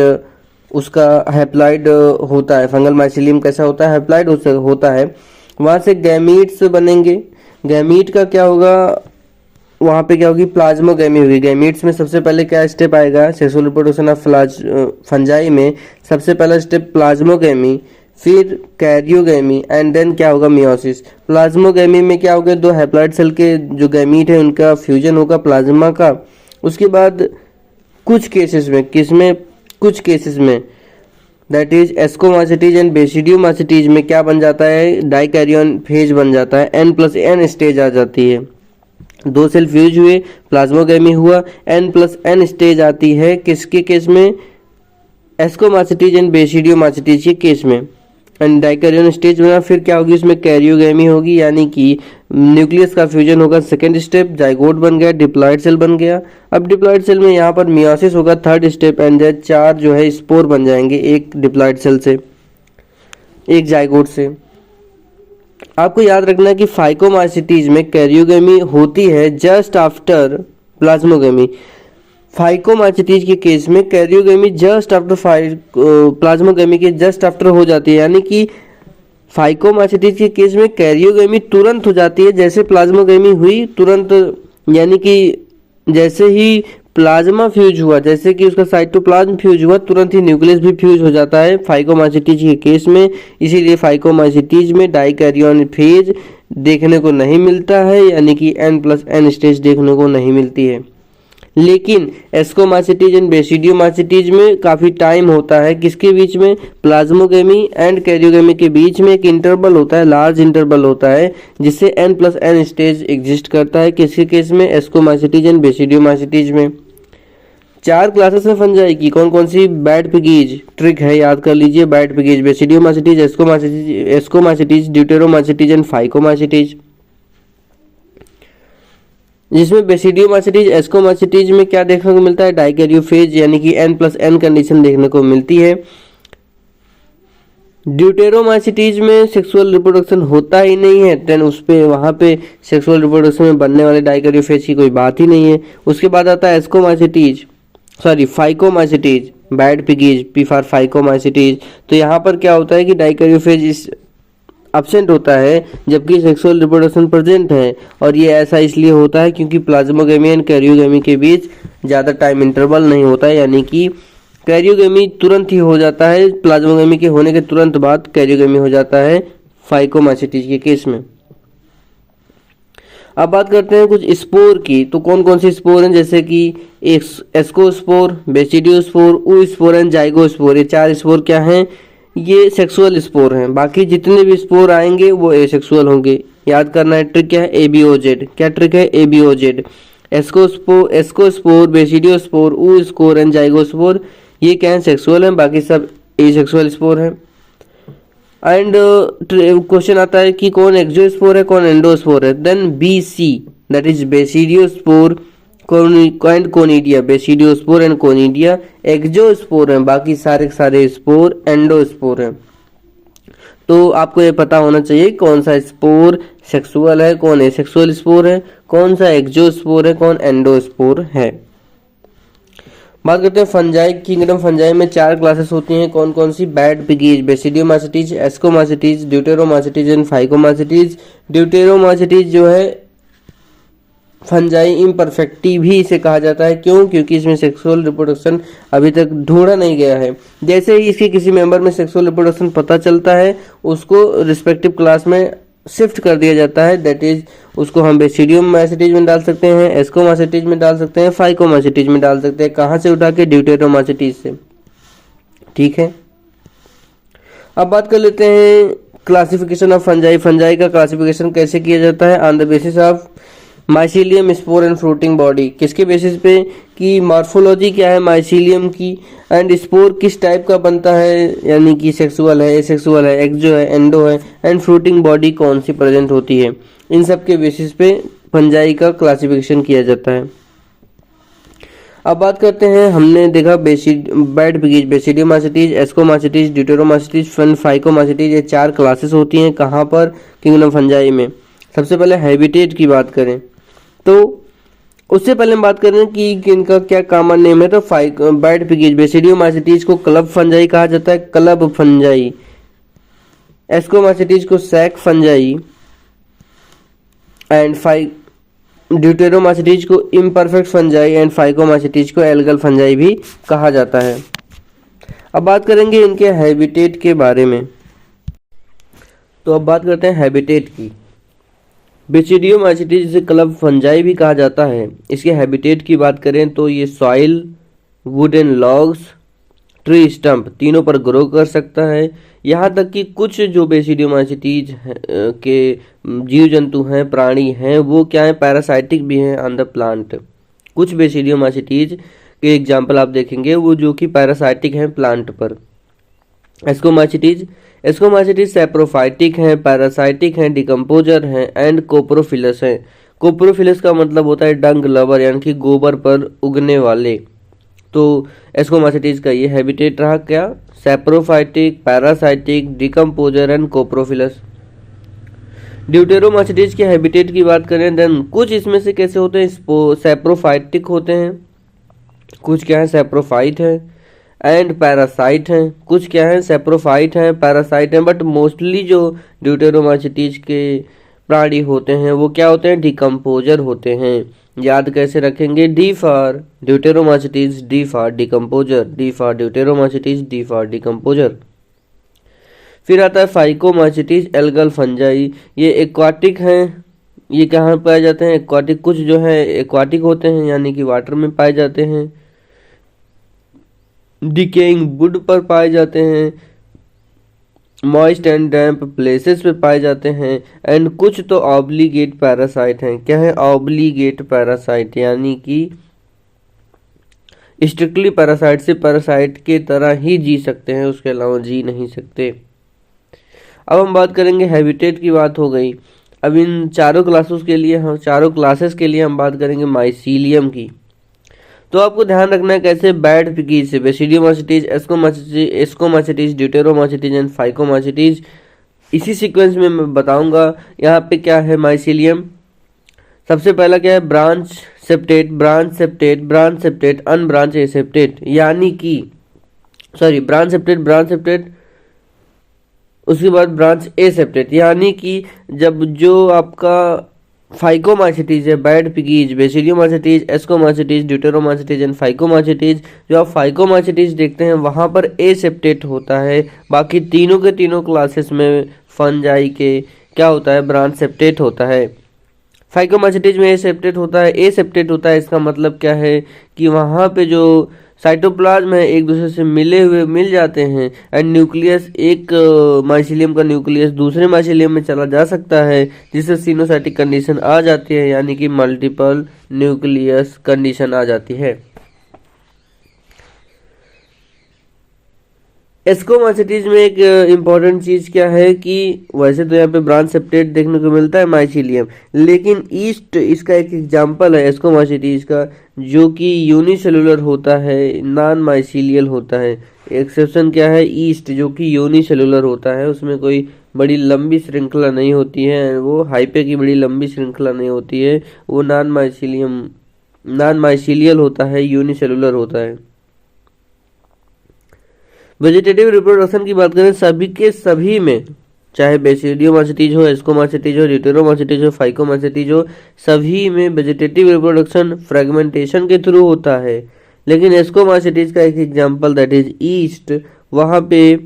उसका हैप्लॉइड होता है। फंगल माइसीलियम कैसा होता है? हैप्लॉइड होता है। वहां से गैमीट्स बनेंगे। गैमीट का क्या होगा? वहां पे क्या होगी? प्लाज्मोगैमी होगी। गैमीट्स में सबसे पहले क्या स्टेप आएगा? सेक्सुअल रिप्रोडक्शन ऑफ फंजाई में सबसे पहला स्टेप प्लाज्मोगैमी, फिर कैरियोगैमी, एंड देन क्या होगा? मियोसिस। प्लाज्मोगैमी में क्या होगा? दो हैप्लॉइड सेल के जो गैमीट है उनका फ्यूजन होगा प्लाज्मा का। उसके बाद कुछ केसेस में, किसमें? कुछ केसेस में दैट इज एस्कोमासिटीज एंड बेसिडियोमासिटीज में क्या बन जाता है? डाइकैरियन फेज बन जाता है, N+N स्टेज आ जाती है। दो सेल फ्यूज हुए, प्लाज्मोगैमी हुआ, N+N स्टेज आती है किसके केस में? एस्कोमासिटीज एंड बेसिडियोमासिटीज के केस में। एंड डाइकैरियन स्टेज बना, फिर क्या होगी? उसमें कैरियोगैमी होगी, यानी कि न्यूक्लियस का फ्यूजन होगा, सेकेंड स्टेप। जाइगोट बन गया, डिप्लॉइड सेल बन गया। अब डिप्लॉइड सेल में यहाँ पर मियोसिस होगा, थर्ड स्टेप। एंड देन 4 जो है स्पोर बन जाएंगे एक डिप्लॉइड सेल से, एक जाइगोट से। आपको याद रखना है कि फाइकोमाइसिटीज में कैरियोगेमी होती है जस्ट आफ्टर प्लाज्मोगेमी। फाइकोमाइसिटीज के केस में कैरियोगेमी जस्ट आफ्टर प्लाज्मोगेमी के जस्ट आफ्टर हो जाती है, यानी कि फाइकोमाइसिटीज के केस में कैरियोगेमी तुरंत हो जाती है जैसे प्लाज्मोगेमी हुई तुरंत, यानी कि जैसे ही प्लाज्मा फ्यूज हुआ, जैसे कि उसका साइटोप्लाज्म फ्यूज हुआ, तुरंत ही न्यूक्लियस भी फ्यूज हो जाता है फाइकोमाइसिटीज के केस में। इसीलिए फाइकोमाइसिटीज में डाइकैरियन फेज देखने को नहीं मिलता है, यानी कि N+N स्टेज देखने को नहीं मिलती है। लेकिन एस्कोमाइसिटीज एंड बेसिडियोमाइसिटीज में काफ़ी टाइम होता है, किसके बीच में, प्लाज्मोगेमी एंड कैरियोगेमी के बीच में एक इंटरवल होता है, लार्ज इंटरवल होता है, जिससे N+N स्टेज एग्जिस्ट करता है। किसके केस में, एस्कोमाइसिटीज एंड बेसिडियोमाइसिटीज में। 4 क्लासेस में फंजाई की कौन कौन सी, बैड पिगीज ट्रिक है, याद कर लीजिए, bad piggies, basidiomycetes, ascomycetes, deuteromycetes and phycomycetes. जिसमें बेसिडियोमाइसिटीज एस्कोमाइसिटीज में क्या देखने को मिलता है, डाइकैरियोफेज यानी कि N+N कंडीशन देखने को मिलती है। ड्यूटेरोमाइसिटीज में सेक्सुअल रिप्रोडक्शन होता ही नहीं है, देन उस पे वहाँ पे सेक्सुअल रिप्रोडक्शन में बनने वाले डाइकैरियोफेज की कोई बात ही नहीं है। उसके बाद आता है phycomycetes, bad piggies, P for phycomycetes. तो यहाँ पर क्या होता है कि डाइकैरियोफेज इस एब्सेंट होता है जबकि सेक्सुअल रिप्रोडक्शन प्रेजेंट है, और ये ऐसा इसलिए होता है क्योंकि प्लाज्मोगेमी एंड कैरियोगेमी के बीच ज़्यादा टाइम इंटरवल नहीं होता है, यानी कि कैरियोगेमी तुरंत ही हो जाता है, प्लाज्मोगेमी के होने के तुरंत बाद कैरियोगेमी हो जाता है फाइकोमाइसिटीज के केस में। अब बात करते हैं कुछ स्पोर की, तो कौन कौन से स्पोर हैं, जैसे कि ascospore, basidiospore, oospore and zygospore. ये 4 स्पोर क्या हैं, ये सेक्सुअल स्पोर हैं। बाकी जितने भी स्पोर आएंगे वो एसेक्सुअल होंगे। याद करना है, ट्रिक क्या है, ABOZ। क्या ट्रिक है, ABOZ। Ascospore, basidiospore, oospore and zygospore, ये क्या है, सेक्सुअल हैं, बाकी सब एसेक्सुअल स्पोर हैं। एंड क्वेश्चन आता है कि कौन एक्सोस्पोर है, कौन एंडोस्पोर है। Then BC, that is basidiospore and conidia, basidiospore and conidia exospore हैं, बाकी सारे सारे स्पोर एंडोस्पोर हैं। तो आपको ये पता होना चाहिए कौन सा स्पोर सेक्सुअल है, कौन एसेक्सुअल स्पोर है, कौन सा एक्सोस्पोर है, कौन एंडोस्पोर है। बात करते हैं फंजाई किंगडम। फंजाई में 4 क्लासेस होती हैं, कौन कौन सी, bad piggies, basidiomycetes, ascomycetes, deuteromycetes and phycomycetes. Deuteromycetes जो है फंजाई इम्परफेक्टी भी इसे कहा जाता है, क्यों, क्योंकि इसमें सेक्सुअल रिप्रोडक्शन अभी तक ढूंढा नहीं गया है। जैसे ही इसके किसी मेंबर में सेक्सुअल रिप्रोडक्शन पता चलता है, उसको रिस्पेक्टिव क्लास में शिफ्ट कर दिया जाता है, दैट इज उसको हम बेसिडियोमाइसिटीज में डाल सकते हैं, एस्कोमाइसिटीज में डाल सकते हैं, फाइकोमाइसिटीज में डाल सकते हैं। कहाँ से उठा के, ड्यूटेरोमाइसिटीज से। ठीक है, अब बात कर लेते हैं क्लासिफिकेशन ऑफ फंजाई। फंजाई का क्लासिफिकेशन कैसे किया जाता है, on the basis of mycelium, spore and fruiting body. किसके बेसिस पे, कि मॉर्फोलॉजी क्या है माइसीलियम की, एंड स्पोर किस टाइप का बनता है, यानी कि सेक्सुअल है, एसेक्सुअल है, एक्सो है, एंडो है, एंड फ्रूटिंग बॉडी कौन सी प्रेजेंट होती है। इन सब के बेसिस पे फंजाई का क्लासिफिकेशन किया जाता है। अब बात करते हैं, हमने देखा bad piggies, basidiomycetes, ascomycetes, deuteromycetes, phycomycetes, ये 4 क्लासेस होती हैं। कहाँ पर, किंगडम फंजाई में। सबसे पहले हैबिटेट की बात करें तो उससे पहले हम बात करें कि इनका क्या कॉमन नेम है, तो बैड पिगीज, बेसिडियोमाइसिटीज को क्लब फंजाई कहा जाता है, क्लब फंजाई। एस्कोमाइसिटीज को सैक फंजाई, एंड ड्यूटेरोमाइसिटीज को इम्परफेक्ट फंजाई, एंड फाइकोमाइसिटीज को एल्गल फंजाई भी कहा जाता है। अब बात करेंगे इनके हैबिटेट के बारे में। तो अब बात करते हैं हैबिटेट की। बेसिडियोमाइसिटीज जिसे क्लब फंजाई भी कहा जाता है, इसके हैबिटेट की बात करें तो ये soil, wooden logs, tree stump तीनों पर ग्रो कर सकता है। यहाँ तक कि कुछ जो बेसिडियोमाइसिटीज के जीव जंतु हैं, प्राणी हैं, वो क्या है, पैरासाइटिक भी हैं ऑन द प्लांट। कुछ बेसिडियोमाइसिटीज के एग्जाम्पल आप देखेंगे वो जो कि पैरासाइटिक हैं प्लांट पर। एस्कोमाइसिटीज सैप्रोफाइटिक हैं, पैरासाइटिक हैं, डिकम्पोजर हैं, एंड कोप्रोफिलस हैं। कोप्रोफिलस का मतलब होता है डंग लवर, यानी कि गोबर पर उगने वाले। तो एस्कोमाइसिटीज का ये हैबिटेट रहा क्या, सैप्रोफाइटिक, पैरासाइटिक, डिकम्पोजर एंड कोप्रोफिलस। ड्यूटेरोमास्टिस के हैबिटेट की बात करें देन कुछ इसमें से कैसे होते हैं, सैप्रोफाइटिक होते हैं, कुछ क्या है सैप्रोफाइट है, एंड पैरासाइट हैं, कुछ क्या है सैप्रोफाइट हैं, पैरासाइट हैं, बट मोस्टली जो ड्यूटेरोमास्टिस के प्राणी होते हैं वो क्या होते हैं, डिकम्पोजर होते हैं। याद कैसे रखेंगे, D for deuteromycetes, D for decomposer, D for deuteromycetes, D for decomposer. फिर आता है फाइकोमास्टिस एल्गल फंजाई, ये एक्वाटिक हैं, ये कहाँ पाए जाते हैं, एक्वाटिक, कुछ जो है एक्वाटिक होते हैं यानी कि वाटर में पाए जाते हैं, डिकेइंग वुड पर पाए जाते हैं, मॉइस्ट एंड डैम्प प्लेसेस पे पाए जाते हैं, एंड कुछ तो ऑब्लिगेट पैरासाइट हैं। क्या है, ऑब्लिगेट पैरासाइट, यानी कि स्ट्रिक्टली पैरासाइट से पैरासाइट के तरह ही जी सकते हैं, उसके अलावा जी नहीं सकते। अब हम बात करेंगे हैबिटेट की, बात हो गई। अब इन चारों क्लासेस के लिए हम बात करेंगे माइसीलियम की। तो आपको ध्यान रखना है कैसे, बैड पिकीज से बेसिडियोमास्टिस, एस्कोमास्टिस, ड्यूटेरोमास्टिस एंड फाइकोमास्टिस, इसी सीक्वेंस में मैं बताऊंगा। यहाँ पे क्या है माइसीलियम, सबसे पहला क्या है, branch septate, branch septate, branch septate, unbranch aseptate, यानी कि ब्रांच सेप्टेट, उसके बाद ब्रांच एसेप्टेट, यानी कि जब जो आपका फाइकोमास्टिस है, बैड पिकीज, बेसिडियोमास्टिस, एस्कोमास्टिस, ड्यूटेरोमास्टिस एंड फाइकोमास्टिस, जो आप फाइकोमास्टिस देखते हैं वहाँ पर एसेप्टेट होता है। बाकी तीनों के तीनों क्लासेस में फंजाई के क्या होता है, ब्रांच सेप्टेट होता है। फाइकोमास्टिस में एसेप्टेट होता है, इसका मतलब क्या है कि वहाँ पे जो साइटोप्लाज्म है एक दूसरे से मिल जाते हैं, एंड न्यूक्लियस, एक माइसीलियम का न्यूक्लियस दूसरे माइसीलियम में चला जा सकता है, जिससे सिनोसाइटिक कंडीशन आ जाती है, यानी कि मल्टीपल न्यूक्लियस कंडीशन आ जाती है। एस्कोमास्टिस में एक इम्पॉर्टेंट चीज क्या है कि वैसे तो यहाँ पे ब्रांच सेप्टेट देखने को मिलता है माइसीलियम, लेकिन ईस्ट इसका एक एग्जाम्पल है एस्कोमास्टिस का, जो कि यूनिसेलुलर होता है, नॉन माइसीलियल होता है। एक्सेप्शन क्या है, ईस्ट, जो कि यूनिसेलुलर होता है, उसमें कोई बड़ी लंबी श्रृंखला नहीं होती है, वो हाइपे की बड़ी लंबी श्रृंखला नहीं होती है, वो नॉन माइसीलियल होता है, यूनिसेलुलर होता है। वेजिटेटिव रिप्रोडक्शन की बात करें, सभी के सभी में, चाहे बेसिडियोमास्टिस हो, एस्कोमास्टिस हो, ड्यूटेरोमास्टिस हो, फाइकोमास्टिस हो, सभी में वेजिटेटिव रिप्रोडक्शन फ्रेगमेंटेशन के थ्रू होता है। लेकिन एस्कोमास्टिस का एक एग्जांपल दैट इज ईस्ट, वहाँ पे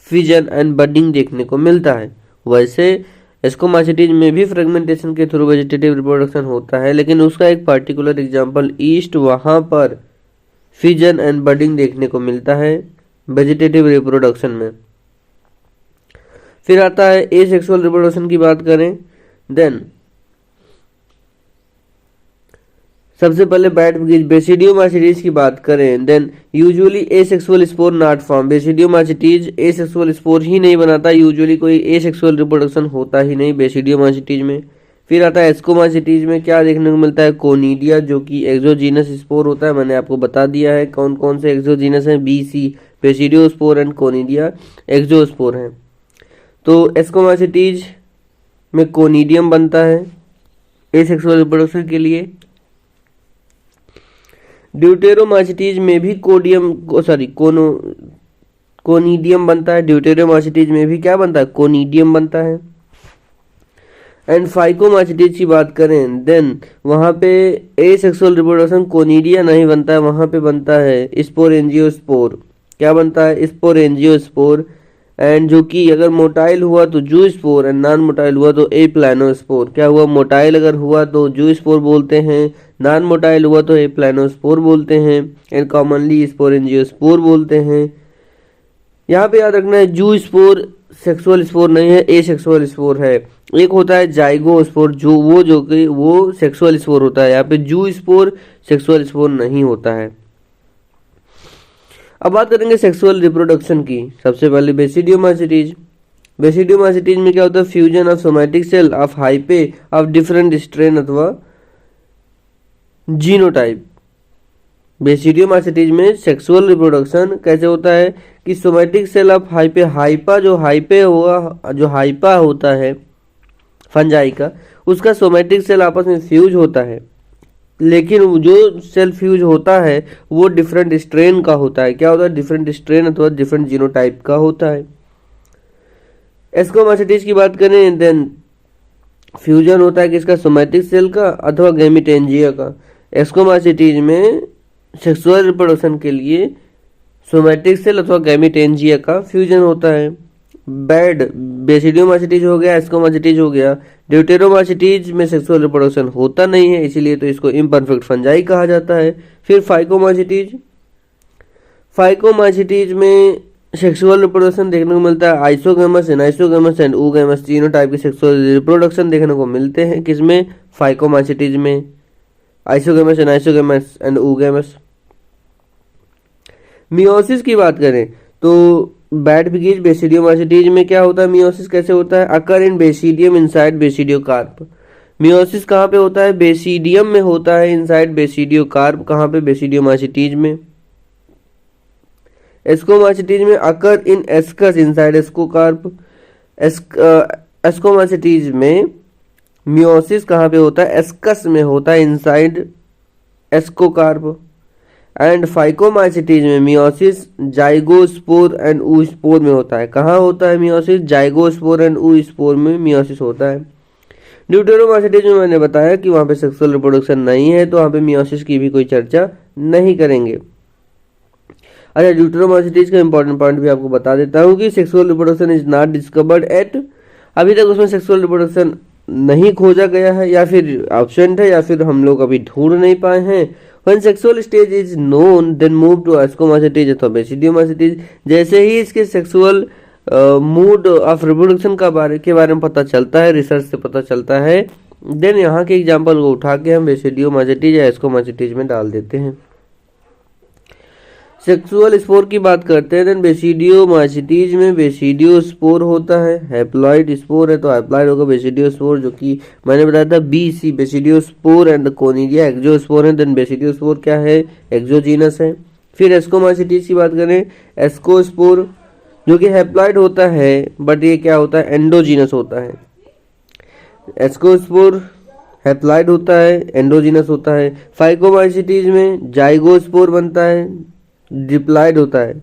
फिजन एंड बडिंग देखने को मिलता है। वैसे एस्कोमास्टिस में भी फ्रेगमेंटेशन के थ्रू वेजिटेटिव रिप्रोडक्शन होता है, लेकिन उसका एक पर्टिकुलर एग्जाम्पल ईस्ट, वहाँ पर फिजन एंड बडिंग देखने को मिलता है वेजिटेटिव रिप्रोडक्शन में। फिर आता है एसेक्सुअल रिप्रोडक्शन की बात करें, देन सबसे पहले बैड बेसिडियोमास्टिस की बात करें, then usually asexual spore not form, basidiomycetes asexual spore ही नहीं बनाता, यूजुअली कोई एसेक्सुअल रिप्रोडक्शन होता ही नहीं बेसिडियोमास्टिस में। फिर आता है एस्कोमास्टिस में क्या देखने को मिलता है, कोनिडिया, जो कि एक्सोजीनस स्पोर होता है, मैंने आपको बता दिया है कौन कौन से एक्सोजीनस हैं, BC basidiospore and conidia exospore हैं। तो एस्कोमास्टिस में कोनिडियम बनता है एसेक्सुअल रिप्रोडक्शन के लिए। ड्यूटेरोमास्टिस में भी कोनिडियम बनता है, ड्यूटेरोमास्टिस में भी क्या बनता है, कोनिडियम बनता है। एंड फाइकोमास्टिस की बात करें, देन वहाँ पे एसेक्सुअल रिप्रोडक्शन कोनिडिया नहीं बनता है, वहाँ पे बनता है स्पोरेंजियोस्पोर। क्या बनता है, स्पोरेंजियोस्पोर, एंड जो कि अगर मोटाइल हुआ तो जू स्पोर, एंड नॉन मोटाइल हुआ तो एप्लानोस्पोर। क्या हुआ, मोटाइल अगर हुआ तो जू स्पोर बोलते हैं, नॉन मोटाइल हुआ तो एप्लानोस्पोर बोलते हैं, एंड कॉमनली स्पोरेंजियोस्पोर बोलते हैं। यहाँ पे याद रखना है जू स्पोर सेक्सुअल स्पोर नहीं है, एसेक्सुअल स्पोर है। एक होता है जाइगोस्पोर, वो सेक्सुअल स्पोर होता है, यहाँ पे जू स्पोर सेक्सुअल स्पोर नहीं होता है। अब बात करेंगे सेक्सुअल रिप्रोडक्शन की। सबसे पहले बेसिडियोमास्टिस में क्या होता है, fusion of somatic cell of hyphae of different strain अथवा जीनोटाइप। बेसिडियोमास्टिस में सेक्सुअल रिप्रोडक्शन कैसे होता है कि सोमैटिक सेल ऑफ हाइपा होता है, फंजाई का, उसका सोमेटिक सेल आपस में फ्यूज होता है, लेकिन जो सेल फ्यूज होता है वो डिफरेंट स्ट्रेन का होता है। क्या होता है? डिफरेंट स्ट्रेन अथवा डिफरेंट जीनोटाइप का होता है। एस्कोमाइसीटीज की बात करें, देन फ्यूजन होता है किसका? सोमेटिक सेल का अथवा गैमीटेंजिया का। एस्कोमाइसीटीज में सेक्सुअल रिप्रोडक्शन के लिए सोमेटिक सेल अथवा गैमीटेंजिया का फ्यूजन होता है। बैड बेसिडियोमाइसीटीज हो गया, एस्कोमाइसीटीज हो गया। ड्यूटेरोमाइसीटीज में सेक्सुअल रिप्रोडक्शन होता नहीं है, इसीलिए तो इसको इम्परफेक्ट फंजाई कहा जाता है। फिर फाइकोमाइसीटीज, फाइकोमाइसीटीज में सेक्सुअल रिप्रोडक्शन देखने को मिलता है। आइसोगैमस, एनाइसोगैमस एंड oogamous तीनों टाइप के सेक्सुअल रिप्रोडक्शन देखने को मिलते हैं किसमें? फाइकोमाइसीटीज में। Isogamous, anisogamous and oogamous। Meiosis की बात करें तो बैड पिगीज बेसिडियोमाइसीटीज में क्या होता है? मियोसिस कैसे होता है? अकर इन बेसिडियम इनसाइड बेसिडियोकार्प। मियोसिस कहाँ पे होता है? बेसिडियम में होता है, इनसाइड बेसिडियोकार्प। कहाँ पे? बेसिडियोमाइसीटीज में। एस्कोमाइसीटीज में अकर इन एस्कस इनसाइड एस्कोकार्प। एस्कोमाइसीटीज में मियोसिस कहाँ पे होता है? एस्कस में होता है, इनसाइड एस्कोकार्प। एंड फाइकोमाइसीटीज में मियोसिस जाइगोस्पोर एंड oospore में होता है। कहाँ होता है मियोसिस? जाइगोस्पोर एंड oospore में मियोसिस होता है। ड्यूटेरोमाइसीटीज में मैंने बताया कि वहाँ पे सेक्सुअल रिप्रोडक्शन नहीं है, तो वहाँ पे मियोसिस की भी कोई चर्चा नहीं करेंगे। अच्छा, ड्यूटेरोमाइसीटीज का इंपॉर्टेंट पॉइंट भी आपको बता देता हूँ कि sexual reproduction is not discovered yet, अभी तक उसमें सेक्सुअल रिप्रोडक्शन नहीं खोजा गया है, या फिर एब्सेंट है, या फिर हम लोग अभी ढूंढ नहीं पाए हैं। When sexual stage is known, then move to ascomacytes अथवा बेसिडियोमाइसीटीज। जैसे ही इसके सेक्सुअल मूड ऑफ रिप्रोडक्शन के बारे में पता चलता है, रिसर्च से पता चलता है, देन यहाँ के एग्जाम्पल को उठा के हम बेसिडियोमाइसीटीज या एस्कोमाइसीटीज में डाल देते हैं। सेक्सुअल स्पोर की बात करते हैं, देन बेसिडियोमाइसीटीज में बेसिडियोस्पोर होता है। हैप्लॉइड स्पोर है तो हैप्लॉइड होगा बेसिडियोस्पोर, जो कि मैंने बताया था BC basidiospore and conidia exospore है। देन बेसिडियोस्पोर क्या है? एक्सोजीनस है। फिर एस्कोमाइसीटीज की बात करें, एस्कोस्पोर जो कि हैप्लॉइड होता है, बट ये क्या होता है? एंडोजीनस होता है। एस्कोस्पोर हैप्लॉइड होता है, एंडोजीनस होता है। फाइकोमाइसीटीज में जाइगोस्पोर बनता है, डिप्लॉइड होता है।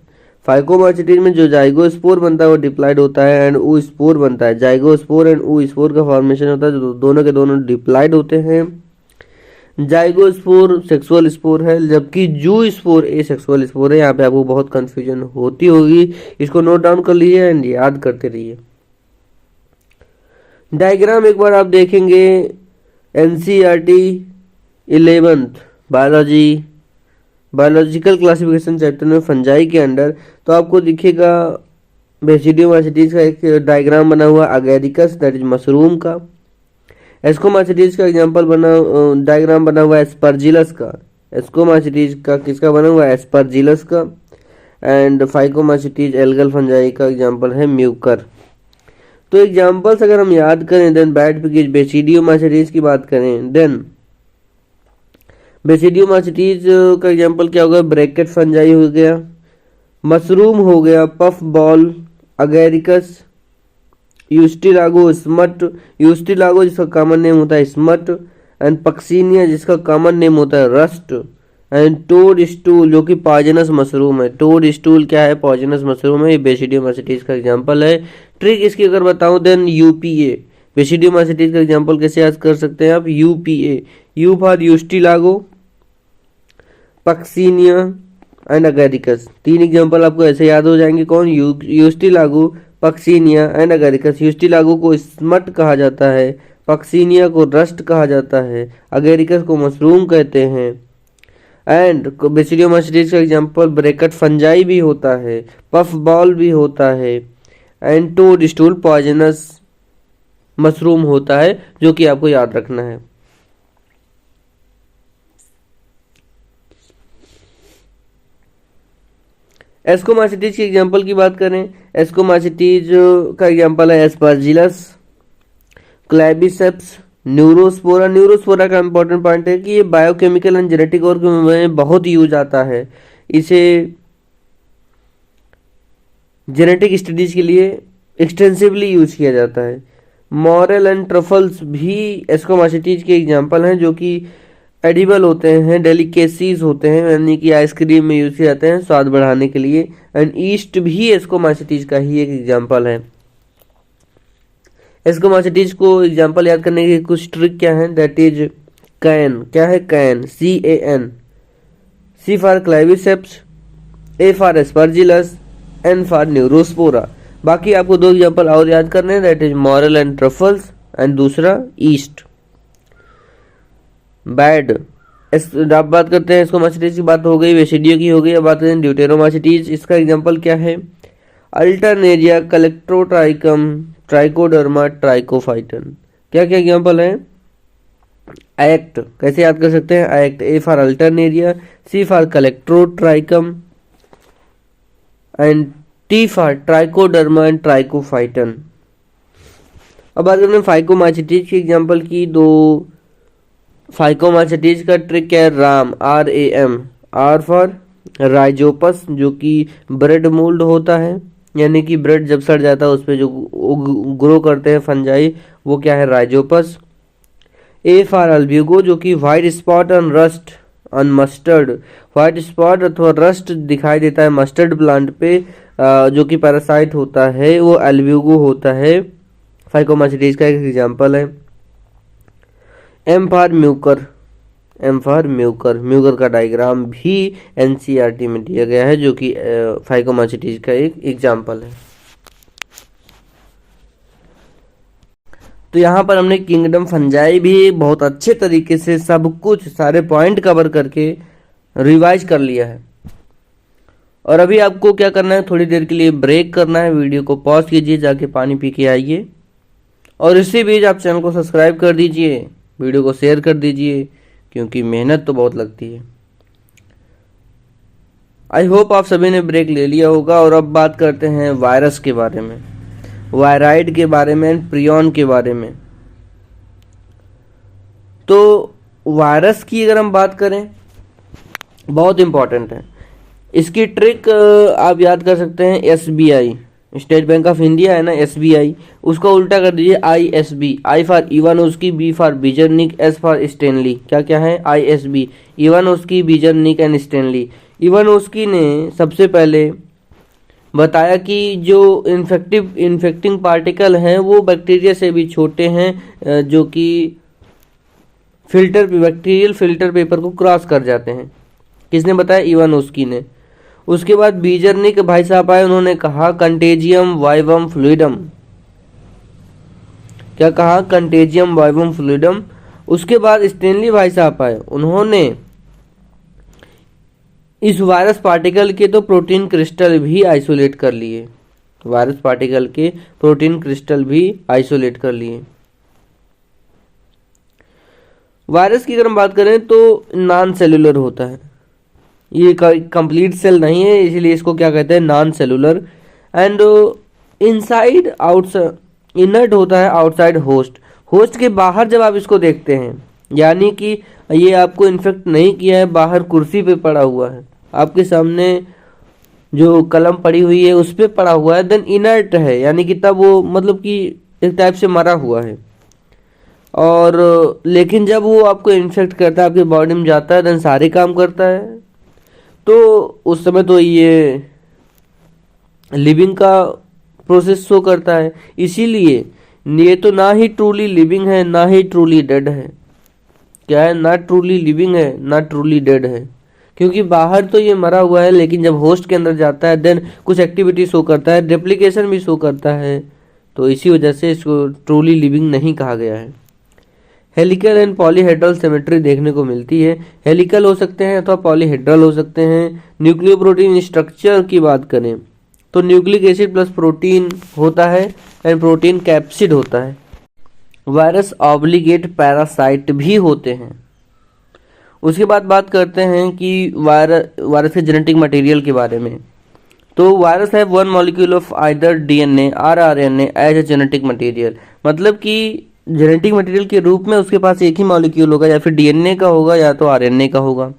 फाइकोमाइसीटीज में जो जाइगोस्पोर बनता है वो डिप्लॉइड होता है, एंड oospore बनता है। जाइगोस्पोर एंड oospore का फॉर्मेशन होता है, जो दोनों के दोनों डिप्लॉइड होते हैं। जाइगोस्पोर सेक्सुअल स्पोर है, जबकि जूस्पोर ए सेक्सुअल स्पोर है। यहाँ पे आपको बहुत कंफ्यूजन होती होगी, इसको नोट डाउन कर लीजिए एंड याद करते रहिए। डायग्राम एक बार आप देखेंगे NCERT 11th biological classification chapter में फंजाई के अंडर, तो आपको दिखेगा बेसिडियोमाइसीटीज का एक डायग्राम बना हुआ अगेरिकस, दैट इज मशरूम का। एस्कोमाइसीटीज का एग्जांपल डायग्राम बना हुआ एस्परजिलस का। एस्कोमाइसीटीज का किसका बना हुआ है? एस्परजिलस का। एंड फाइकोमाइसीटीज एल्गल फंजाई का एग्जांपल है म्यूकर। तो एग्जांपल्स अगर हम याद करें, देन बैड पिगीज बेसिडियोमाइसीटीज की बात करें, देन बेसिडियोमाइसीटीज का एग्जांपल क्या होगा? ब्रैकेट फंजाई हो गया, मशरूम हो गया, पफ बॉल, अगेरिकस, यूस्टिलागो स्मट, यूस्टिलागो जिसका कॉमन नेम होता है स्मट, एंड पक्सीनिया जिसका कॉमन नेम होता है रस्ट, एंड टोड स्टूल जो कि पॉइजनस मशरूम है। टोड स्टूल क्या है? पॉइजनस मशरूम है। ये बेसिडियोमाइसीटीज का एग्जांपल है। ट्रिक इसकी अगर बताऊं, देन UPA बेसिडियोमाइसीटीज का एग्जांपल कैसे याद कर सकते हैं आप? UPA, U for Ustilago, Puccinia and Agaricus. तीन एग्जांपल आपको ऐसे याद हो जाएंगे। कौन? Ustilago, Puccinia and Agaricus. Ustilago को स्मट कहा जाता है, पक्सीनिया को रस्ट कहा जाता है, अगेरिकस को मशरूम कहते हैं। एंड बेसिडियोमाइसीटीज का एग्जांपल ब्रैकेट फंजाई भी होता है, पफ बॉल भी होता है, and toadstool poisonous mushroom होता है, जो कि आपको याद रखना है। एस्कोमाइसीटीज की एग्जांपल की बात करें, एस्कोमाइसीटीज का एग्जांपल है एस्परजिलस, क्लैबिसेप्स, न्यूरोस्पोरा। न्यूरोस्पोरा का इंपॉर्टेंट पॉइंट है कि ये बायोकेमिकल एंड जेनेटिक ऑर्गन में बहुत यूज आता है। इसे जेनेटिक स्टडीज के लिए एक्सटेंसिवली यूज किया जाता है। मॉरेल एंड ट्रफल्स भी एस्कोमाइसीटीज के एग्जाम्पल हैं जो कि एडिबल होते हैं, डेलिकेसीज होते हैं, यानी कि आइसक्रीम में यूज किए जाते हैं स्वाद बढ़ाने के लिए। एंड ईस्ट भी एस्कोमाइसीटीज का ही एक एग्जाम्पल है। एस्कोमाइसीटीज को एग्जाम्पल याद करने की कुछ ट्रिक क्या है, दैट इज कैन। क्या है can? CAN। C for Claviceps, A for Aspergillus, N for Neurospora. बाकी आपको दो एग्जाम्पल और याद करने हैं, that is morel and truffles and दूसरा ईस्ट। बैड। आप बात करते हैं एस्कोमाइसीटीज की, बात हो गई, वेसिडियो की हो गई। अब बात करते हैं ड्यूटेरोमाइसीटीज। इसका एग्जाम्पल क्या है? Alternaria, Colletotrichum, Trichoderma, Trichophyton. क्या क्या एग्जाम्पल है? एक्ट। कैसे याद कर सकते हैं? Act. A for Alternaria, C for Colletotrichum and T for Trichoderma and Trichophyton. अब बात करते हैं फाइकोमाइसीटीज की एग्जाम्पल की। दो फाइकोमाइसीटीज का ट्रिक क्या है? RAM, RAM। R for Rhizopus, जो कि ब्रेड मोल्ड होता है, यानी कि ब्रेड जब सड़ जाता है उस पर जो ग्रो करते हैं फंजाई, वो क्या है? राइजोपस। A फॉर अल्ब्यूगो, जो कि white spot on rust on mustard, white spot अथवा रस्ट दिखाई देता है मस्टर्ड प्लांट पे, जो कि पैरासाइट होता है, वो अल्ब्यूगो होता है। फाइकोमाइसीटीज का एक एग्जाम्पल है। M for Mucor, M for Mucor. Mucor का डायग्राम भी NCERT में दिया गया है, जो कि फाइकोमाइसीटीज का एक एग्जाम्पल है। तो यहाँ पर हमने किंगडम फंजाई भी बहुत अच्छे तरीके से सब कुछ सारे पॉइंट कवर करके रिवाइज कर लिया है। और अभी आपको क्या करना है, थोड़ी देर के लिए ब्रेक करना है, वीडियो को पॉज कीजिए, जाके पानी पी के आइए, और इसी बीच आप चैनल को सब्सक्राइब कर दीजिए, वीडियो को शेयर कर दीजिए, क्योंकि मेहनत तो बहुत लगती है। आई होप आप सभी ने ब्रेक ले लिया होगा। और अब बात करते हैं वायरस के बारे में, वायराइड के बारे में एंड प्रियॉन के बारे में। तो वायरस की अगर हम बात करें, बहुत इंपॉर्टेंट है। इसकी ट्रिक आप याद कर सकते हैं, SBI, State Bank of India है ना, SBI, उसका उल्टा कर दीजिए ISB। I for Ivanowsky, B for Beijerinck, S for Stanley. क्या क्या है? ISB, Ivanowsky, Beijerinck and Stanley. Ivanowsky ने सबसे पहले बताया कि जो इन्फेक्टिंग पार्टिकल हैं वो बैक्टीरिया से भी छोटे हैं, जो कि बैक्टीरियल फिल्टर पेपर को क्रॉस कर जाते हैं। किसने बताया? इवानोस्की ने। उसके बाद बीजरनिक भाई साहब आए, उन्होंने कहा कंटेजियम वाइवम फ्लूइडम। क्या कहा? Contagium vivum fluidum. उसके बाद स्टेनली भाई साहब आए, उन्होंने इस वायरस पार्टिकल के तो प्रोटीन क्रिस्टल भी आइसोलेट कर लिए, वायरस पार्टिकल के प्रोटीन क्रिस्टल भी आइसोलेट कर लिए। वायरस की अगर हम बात करें तो नॉन सेलुलर होता है, ये कंप्लीट सेल नहीं है, इसीलिए इसको क्या कहते हैं? Non cellular. And inside outside inert होता है, आउटसाइड होस्ट के बाहर जब आप इसको देखते हैं, यानी कि ये आपको इन्फेक्ट नहीं किया है, बाहर कुर्सी पे पड़ा हुआ है, आपके सामने जो कलम पड़ी हुई है उस पे पड़ा हुआ है, देन इनर्ट है, यानी कि तब वो मतलब कि एक टाइप से मरा हुआ है। और लेकिन जब वो आपको इन्फेक्ट करता है, आपकी बॉडी में जाता है, देन सारे काम करता है, तो उस समय तो ये लिविंग का प्रोसेस शो करता है। इसीलिए ये तो ना ही ट्रूली लिविंग है, ना ही ट्रूली डेड है। क्या है? ना ट्रूली लिविंग है, ना ट्रूली डेड है, क्योंकि बाहर तो ये मरा हुआ है, लेकिन जब होस्ट के अंदर जाता है देन कुछ एक्टिविटी शो करता है, रेप्लिकेशन भी शो करता है, तो इसी वजह से इसको ट्रूली लिविंग नहीं कहा गया है। हेलिकल एंड पॉलीहेड्रल सिमेट्री देखने को मिलती है, हेलिकल हो सकते हैं अथवा पॉलीहेड्रल हो सकते हैं। न्यूक्लियोप्रोटीन स्ट्रक्चर की बात करें तो न्यूक्लिक एसिड प्लस प्रोटीन होता है एंड प्रोटीन कैप्सिड होता है। वायरस ऑब्लिगेट पैरासाइट भी होते हैं। उसके बाद बात करते हैं कि वायरस के जेनेटिक मटेरियल के बारे में। तो वायरस है one molecule of either DNA और RNA as a genetic material, मतलब कि जेनेटिक मटेरियल के रूप में उसके पास एक ही मॉलिक्यूल होगा, या फिर DNA का होगा या तो RNA का होगा।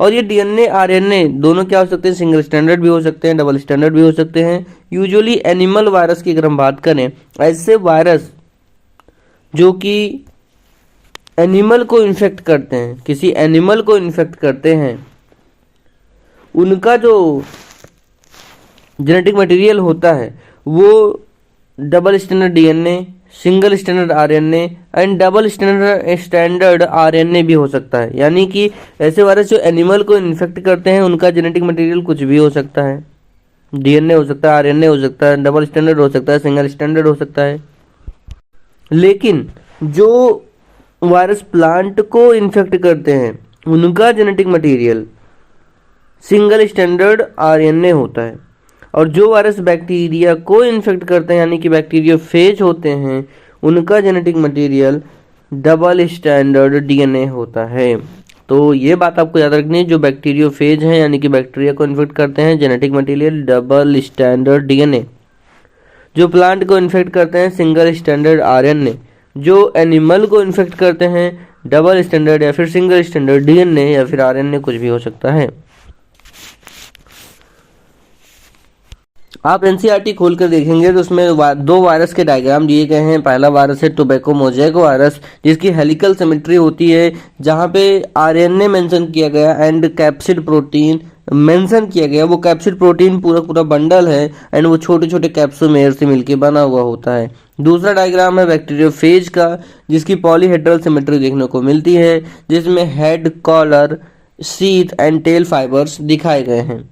और ये DNA RNA दोनों क्या हो सकते हैं? सिंगल स्टैंडर्ड भी हो सकते हैं, डबल स्टैंडर्ड भी हो सकते हैं। यूजुअली एनिमल वायरस की अगर हम बात करें, ऐसे वायरस जो कि एनिमल को इन्फेक्ट करते हैं, किसी एनिमल को इन्फेक्ट करते हैं, उनका जो जेनेटिक मटेरियल होता है वो double standard DNA, single standard RNA and double standard RNA भी हो सकता है। यानी कि ऐसे वायरस जो एनिमल को इन्फेक्ट करते हैं उनका जेनेटिक मटेरियल कुछ भी हो सकता है, डीएनए हो सकता है, आरएनए हो सकता है, डबल स्टैंडर्ड हो सकता है, सिंगल स्टैंडर्ड हो सकता है। लेकिन जो वायरस प्लांट को इन्फेक्ट करते हैं उनका genetic material single standard RNA होता है, और जो वायरस बैक्टीरिया को इन्फेक्ट करते हैं यानी कि बैक्टीरियोफेज होते हैं उनका genetic material double standard DNA होता है। तो ये बात आपको याद रखनी है, जो बैक्टीरियोफेज हैं यानी कि बैक्टीरिया को इन्फेक्ट करते हैं genetic material double standard DNA, जो प्लांट को इन्फेक्ट करते हैं सिंगल स्टैंडर्ड आरएनए, जो एनिमल को इन्फेक्ट करते हैं डबल स्टैंडर्ड या फिर सिंगल स्टैंडर्ड डीएनए या फिर आरएनए, कुछ भी हो सकता है। आप एनसीईआरटी खोल कर देखेंगे तो उसमें दो वायरस के डायग्राम दिए गए हैं। पहला वायरस है टोबैको मोज़ेक वायरस, जिसकी हेलिकल सिमेट्री होती है, जहां पे आरएनए मेंशन किया गया एंड कैप्सिड प्रोटीन मेंशन किया गया। वो कैप्सिड प्रोटीन पूरा पूरा बंडल है एंड वो छोटे छोटे कैप्सोमेयर से मिलकर बना हुआ होता है। दूसरा डायग्राम है बैक्टीरियोफेज का, जिसकी पॉलीहेड्रल सिमेट्री देखने को मिलती है, जिसमें head, collar, sheath and tail fibres दिखाए गए हैं।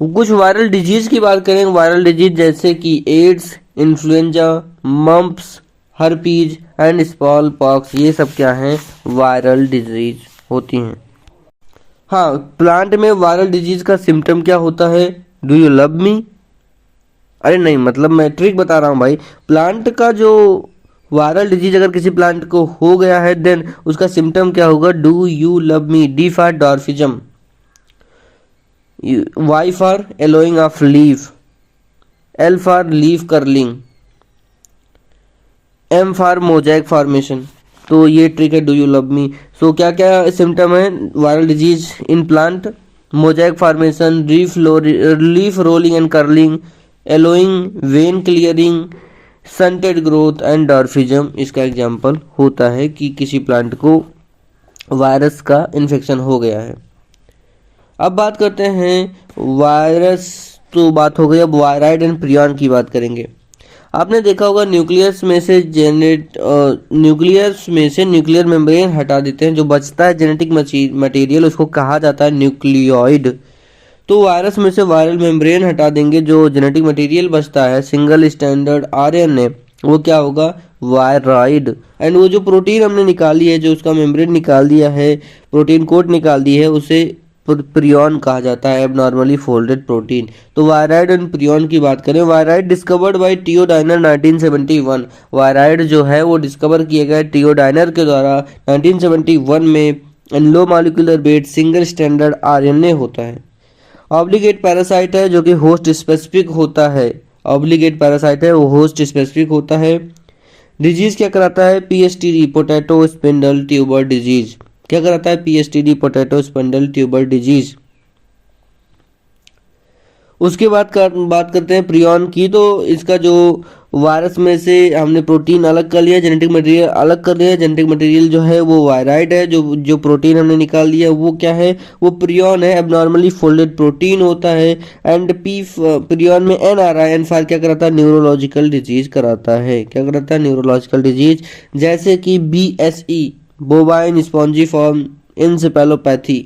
कुछ वायरल डिजीज की बात करें, वायरल डिजीज जैसे कि AIDS, influenza, mumps, herpes and smallpox, ये सब क्या हैं? वायरल डिजीज होती हैं। हाँ, प्लांट में वायरल डिजीज का सिम्टम क्या होता है? डू यू लव मी? अरे नहीं, मतलब मैं ट्रिक बता रहा हूँ भाई। प्लांट का जो वायरल डिजीज अगर किसी प्लांट को हो गया है देन उसका सिम्टम क्या होगा? Do you love me. D for dwarfism, Y for yellowing of leaf, L for leaf curling, M for mosaic formation। तो ये ट्रिक है do you love me. So क्या क्या सिम्टम है viral disease in plant? Mosaic formation, leaf rolling and curling, yellowing, vein clearing, stunted growth and dwarfism इसका example होता है कि किसी प्लांट को वायरस का इन्फेक्शन हो गया है। अब बात करते हैं वायरस, तो बात हो गई, अब वायराइड एंड प्रियॉन की बात करेंगे। आपने देखा होगा न्यूक्लियस में से न्यूक्लियर मेम्ब्रेन हटा देते हैं, जो बचता है जेनेटिक मटेरियल उसको कहा जाता है न्यूक्लियोइड। तो वायरस में से वायरल मेम्ब्रेन हटा देंगे, जो जेनेटिक मटेरियल बचता है सिंगल स्टैंडर्ड आरएनए, वो क्या होगा? वायराइड। एंड वो जो प्रोटीन हमने निकाली है, जो उसका मेम्ब्रेन निकाल दिया है, प्रोटीन कोट निकाल दी है, उसे प्रियॉन कहा जाता है, एबनॉर्मली फोल्डेड प्रोटीन। तो वायराइड एंड प्रियॉन की बात करें, वायराइड डिस्कवर्ड बाय टियोडाइनर 1971। वायराइड जो है वो डिस्कवर किया गया टियोडाइनर के द्वारा 1971 में। And low molecular weight single standard RNA होता है। ऑब्लिगेट पैरासाइट है जो कि होस्ट स्पेसिफिक होता है। ऑब्लिगेट पैरासाइट है वो होस्ट स्पेसिफिक होता है। डिजीज क्या कराता है? पीएसटीडी, पोटैटो स्पिंडल ट्यूबर डिजीज। क्या कराता है? पीएसटीडी, पोटैटो स्पिंडल ट्यूबर डिजीज। उसके बाद बात करते हैं प्रियॉन की। तो इसका जो वायरस में से हमने प्रोटीन अलग कर लिया, जेनेटिक मटेरियल अलग कर लिया। जेनेटिक मटेरियल जो है वो वायराइड है, जो प्रोटीन हमने निकाल लिया वो क्या है? वो प्रियॉन है, एबनॉर्मली फोल्डेड प्रोटीन होता है। एंड प्रियॉन में एन आ रहा है। एन फार क्या कराता है? न्यूरोलॉजिकल डिजीज कराता है। क्या कराता है? न्यूरोलॉजिकल डिजीज, जैसे कि BSE, बोवाइन स्पॉन्जीफॉर्म इंसेफेलोपैथी,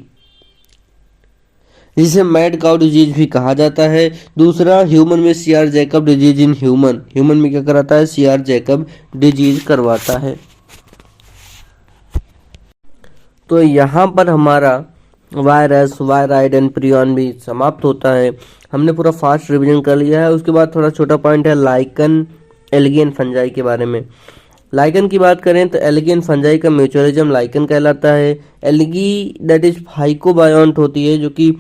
जिसे मैड काउ डिजीज भी कहा जाता है। दूसरा, ह्यूमन में CR Jacob disease in human में क्या कराता है? सीआर जैकब डिजीज करवाता है। तो यहाँ पर हमारा वायरस, वायराइड एंड प्रियॉन भी समाप्त होता है। हमने पूरा फास्ट रिवीजन कर लिया है। उसके बाद थोड़ा छोटा पॉइंट है लाइकन, एल्गी एंड फंजाई के बारे में। लाइकन की बात करें तो एल्गी एंड फंजाई का म्यूचुअलिज्म लाइकन कहलाता है। एल्गी दैट इज फाइकोबायोंट होती है, जो कि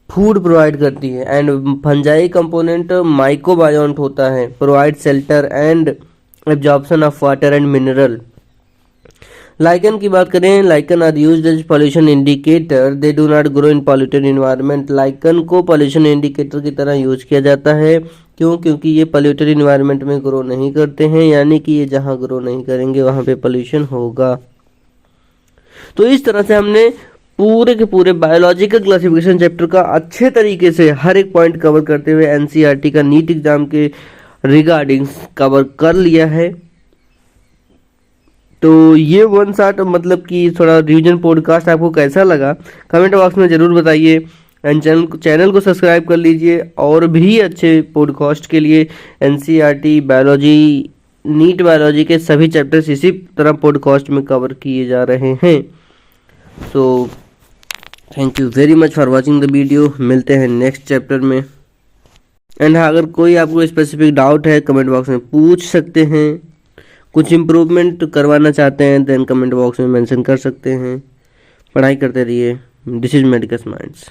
फूड प्रोवाइड करती है। एंड फंजाई कंपोनेंट माइकोबायोंट होता है, provide shelter and absorption of water and mineral. Lichen की बात करें, lichen are used as pollution indicator, they do not grow in polluted environment. Lichen को पॉल्यूशन इंडिकेटर की तरह यूज किया जाता है, क्यों? क्योंकि ये पॉल्यूटेड इन्वायरमेंट में ग्रो नहीं करते हैं, यानी कि ये जहाँ ग्रो नहीं करेंगे वहाँ पे पोल्यूशन होगा। तो इस तरह से हमने पूरे के पूरे बायोलॉजिकल क्लासिफिकेशन चैप्टर का अच्छे तरीके से हर एक पॉइंट कवर करते हुए एनसीईआरटी का नीट एग्जाम के रिगार्डिंग कवर कर लिया है। तो ये वन शॉट मतलब कि थोड़ा रिवीजन पॉडकास्ट आपको कैसा लगा कमेंट बॉक्स में ज़रूर बताइए, एंड चैनल को सब्सक्राइब कर लीजिए। और भी अच्छे पॉडकास्ट के लिए एनसीईआरटी बायोलॉजी, नीट बायोलॉजी के सभी चैप्टर्स इसी तरह पॉडकास्ट में कवर किए जा रहे हैं। So thank you very much for watching the video. मिलते हैं नेक्स्ट चैप्टर में। एंड अगर कोई आपको स्पेसिफिक डाउट है कमेंट बॉक्स में पूछ सकते हैं, कुछ इम्प्रूवमेंट करवाना चाहते हैं देन कमेंट बॉक्स में मेंशन कर सकते हैं। पढ़ाई करते रहिए। This is Medicus minds.